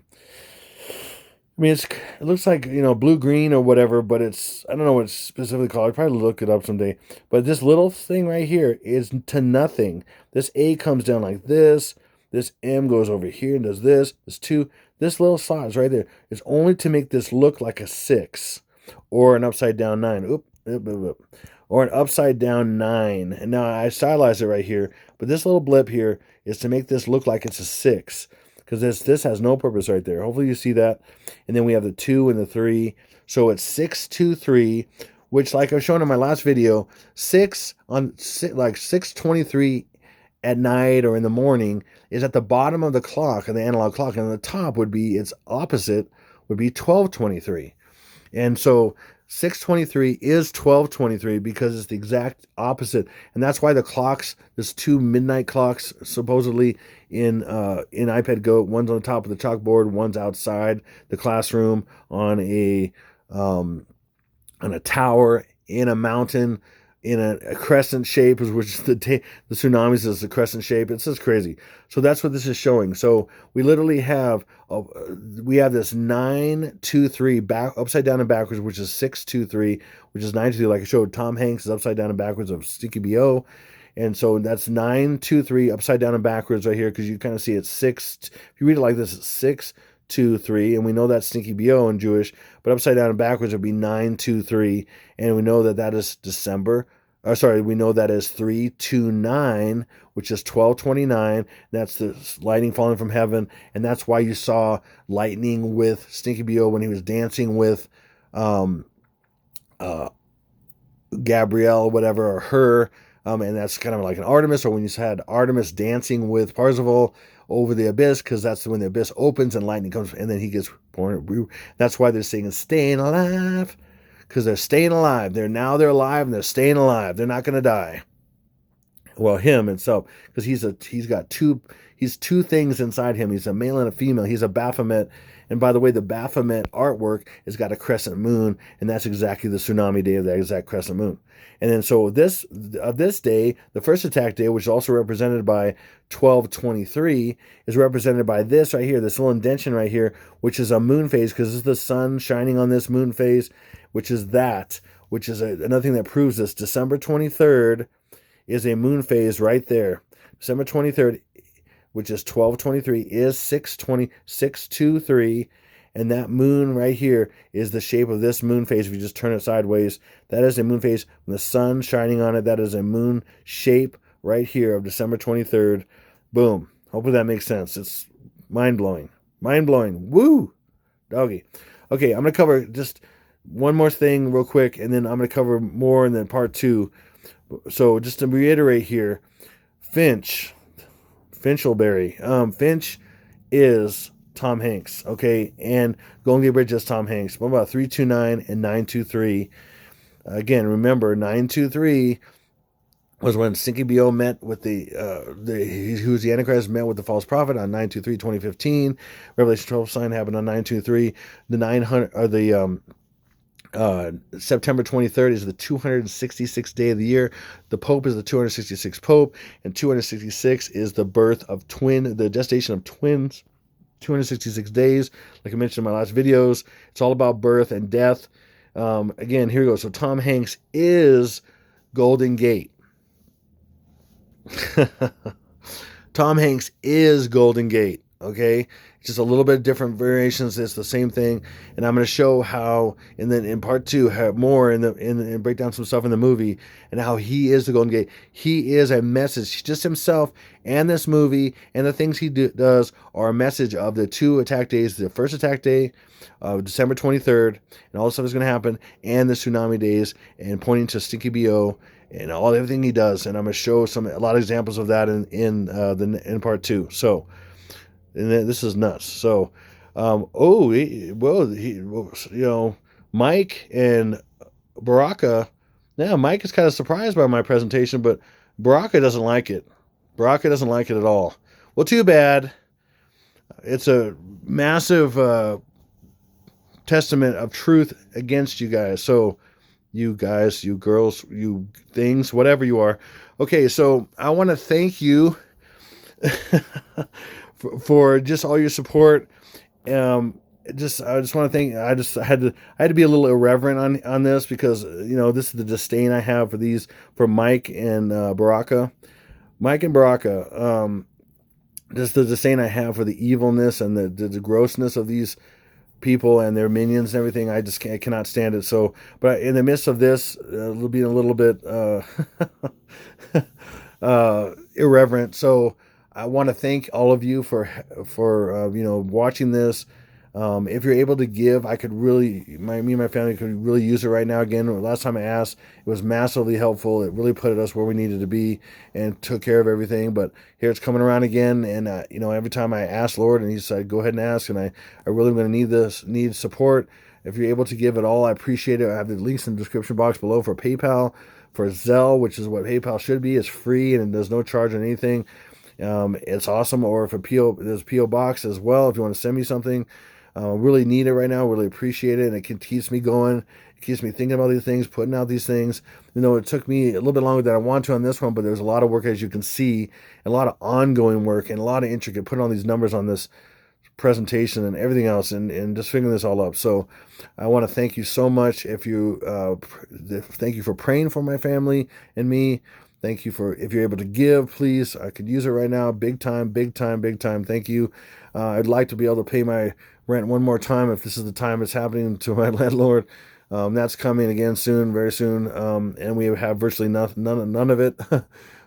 mean, it looks like, blue-green or whatever, but it's, I don't know what it's specifically called. I'll probably look it up someday. But this little thing right here is to nothing. This A comes down like this. This M goes over here and does this. This 2. This little slot is right there. It's only to make this look like a 6 or an upside down 9. Or an upside down 9. And now I stylized it right here. But this little blip here is to make this look like it's a 6. Because this has no purpose right there. Hopefully you see that. And then we have the 2 and the 3. So it's 6, 2, 3. Which, like I've shown in my last video, 6:23 at night or in the morning is at the bottom of the clock, of the analog clock, and the top would be, its opposite would be 12:23. And so 6:23 is 12:23 because it's the exact opposite. And that's why the clocks, there's 2 midnight clocks supposedly in iPad Go. One's on the top of the chalkboard, one's outside the classroom on a tower in a mountain. in a crescent shape, which is the tsunamis is the crescent shape. It's just crazy. So that's what this is showing. So we literally have this 9-2-3 back upside down and backwards, which is 6-2-3, which is 9-2. Like I showed, Tom Hanks is upside down and backwards of Stinky BO. And so that's 9-2-3 upside down and backwards right here, because you kind of see it's 6. If you read it like this, it's 6-2-3, and we know that's Stinky BO in Jewish, but upside down and backwards would be 9-2-3, and we know that that is December. We know that is 3-2-9, which is 12/29. That's the lightning falling from heaven, and that's why you saw lightning with Stinky BO when he was dancing with Gabrielle, whatever, or her. And that's kind of like an Artemis, or when you had Artemis dancing with Parzival over the abyss, because that's when the abyss opens and lightning comes, and then he gets born. That's why they're saying staying alive, because they're staying alive. They're alive and they're staying alive. They're not going to die. Well, him himself, because he's two things inside him. He's a male and a female. He's a Baphomet. And by the way, the Baphomet artwork has got a crescent moon, and that's exactly the tsunami day of that exact crescent moon. And then so this day, the first attack day, which is also represented by 12/23, is represented by this right here, this little indentation right here, which is a moon phase, because this is the sun shining on this moon phase, which is another thing that proves this. December 23rd is a moon phase right there. December 23rd, which is 12/23, is 6/23, and that moon right here is the shape of this moon phase. If you just turn it sideways, that is a moon phase with the sun shining on it. That is a moon shape right here of December 23rd. Boom. Hopefully that makes sense. It's mind-blowing. Mind-blowing. Woo! Doggy. Okay, I'm going to cover just one more thing real quick, and then I'm going to cover more in the part 2. So just to reiterate here, Finchelberry. Finch is Tom Hanks, okay? And Golden Gate Bridge is Tom Hanks. What about 3-2-9 and 9-2-3? Again, remember, 9-2-3 was when Stinky BO met with who's the Antichrist, met with the false prophet on 9-2-3-2015. Revelation 12 sign happened on 9-2-3. The 900 or the September 23rd is the 266th day of the year. The Pope is the 266th Pope, and 266 is the birth of the gestation of twins. 266 days, like I mentioned in my last videos. It's all about birth and death. Again, here we go. So Tom Hanks is Golden Gate. Tom Hanks is Golden Gate. Okay, it's just a little bit different variations. It's the same thing, and I'm going to show how, and then in part 2, have more and break down some stuff in the movie and how he is the Golden Gate. He is a message, just himself, and this movie and the things he does are a message of the 2 attack days. The first attack day of December 23rd, and all this stuff is going to happen, and the tsunami days, and pointing to Stinky BO and everything he does. And I'm going to show a lot of examples of that in part 2. So. And this is nuts. So, Mike and Baraka. Now, Mike is kind of surprised by my presentation, but Baraka doesn't like it. Baraka doesn't like it at all. Well, too bad. It's a massive testament of truth against you guys. So, you guys, you girls, you things, whatever you are. Okay, so I want to thank you. For just all your support. I just want to thank. I had to be a little irreverent on this, because this is the disdain I have for Mike and Baraka. Mike and Baraka. Just the disdain I have for the evilness and the grossness of these people and their minions and everything. I cannot stand it. So, but in the midst of this, being a little bit irreverent. So. I want to thank all of you for watching this. If you're able to give, me and my family could really use it right now. Again, last time I asked, it was massively helpful. It really put us where we needed to be and took care of everything. But here it's coming around again, and every time I ask Lord, and He said, "Go ahead and ask," and I really going to need support. If you're able to give at all, I appreciate it. I have the links in the description box below for PayPal, for Zelle, which is what PayPal should be. It's free and there's no charge on anything. It's awesome. Or if there's a PO box as well, if you want to send me something, Really need it right now. Really appreciate it. And it keeps me going. It keeps me thinking about these things, putting out these things. It took me a little bit longer than I want to on this one, but there's a lot of work, as you can see, a lot of ongoing work and a lot of intricate putting all these numbers on this presentation and everything else, and just figuring this all up. So I want to thank you so much. Thank you for praying for my family and me. Thank you for, if you're able to give, please. I could use it right now. Big time, big time, big time. Thank you. I'd like to be able to pay my rent one more time if this is the time it's happening to my landlord. That's coming again soon, very soon. And we have virtually none of it.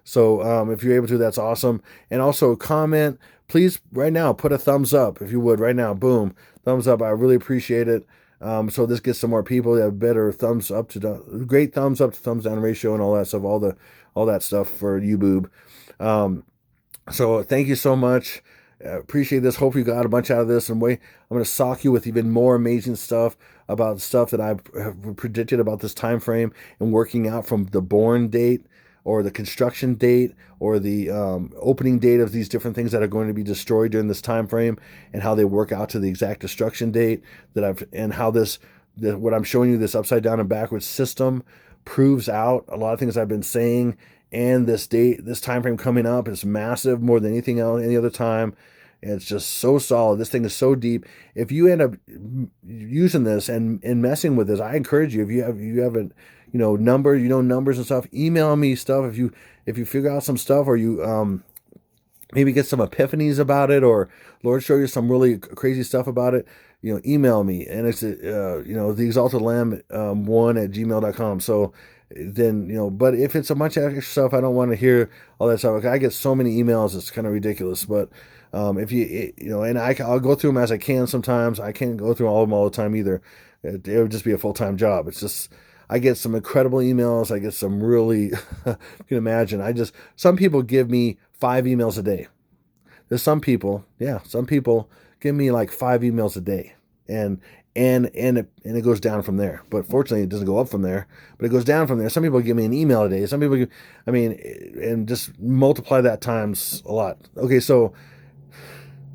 So if you're able to, that's awesome. And also comment, please, right now, put a thumbs up if you would, right now. Boom, thumbs up. I really appreciate it. So this gets some more people that have better thumbs up to great thumbs up to thumbs down ratio and all that stuff, all that stuff for you, boob. So thank you so much. Appreciate this. Hope you got a bunch out of this. And I'm going to sock you with even more amazing stuff about stuff that I've predicted about this time frame and working out from the born date or the construction date or the opening date of these different things that are going to be destroyed during this time frame, and how they work out to the exact destruction date and how what I'm showing you, this upside down and backwards system, proves out a lot of things I've been saying. And this time frame coming up is massive, more than anything else, any other time. And it's just so solid. This thing is so deep. If you end up using this and messing with this, I encourage you. If you have a numbers and stuff, email me stuff. If you figure out some stuff, or you maybe get some epiphanies about it, or Lord show you some really crazy stuff about it, email me. And it's the Exalted Lamb 1@gmail.com. So then, but if it's a bunch of extra stuff, I don't want to hear all that stuff. I get so many emails, it's kind of ridiculous. But if and I'll go through them as I can. Sometimes I can't go through all of them all the time either. It would just be a full-time job. It's just, I get some incredible emails. I get some really, you can imagine. Some people give me 5 emails a day. There's some people give me like 5 emails a day. And it goes down from there. But fortunately, it doesn't go up from there, but it goes down from there. Some people give me an email a day. Some people and just multiply that times a lot. Okay, so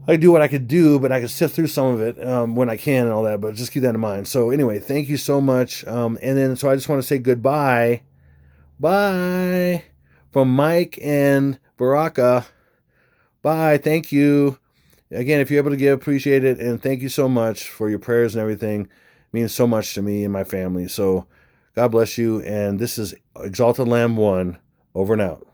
I do what I could do, but I can sift through some of it when I can and all that, but just keep that in mind. So anyway, thank you so much. So I just want to say goodbye. Bye. From Mike and Baraka. Bye. Thank you. Again, if you're able to give, appreciate it. And thank you so much for your prayers and everything. It means so much to me and my family. So God bless you. And this is Exalted Lamb 1, over and out.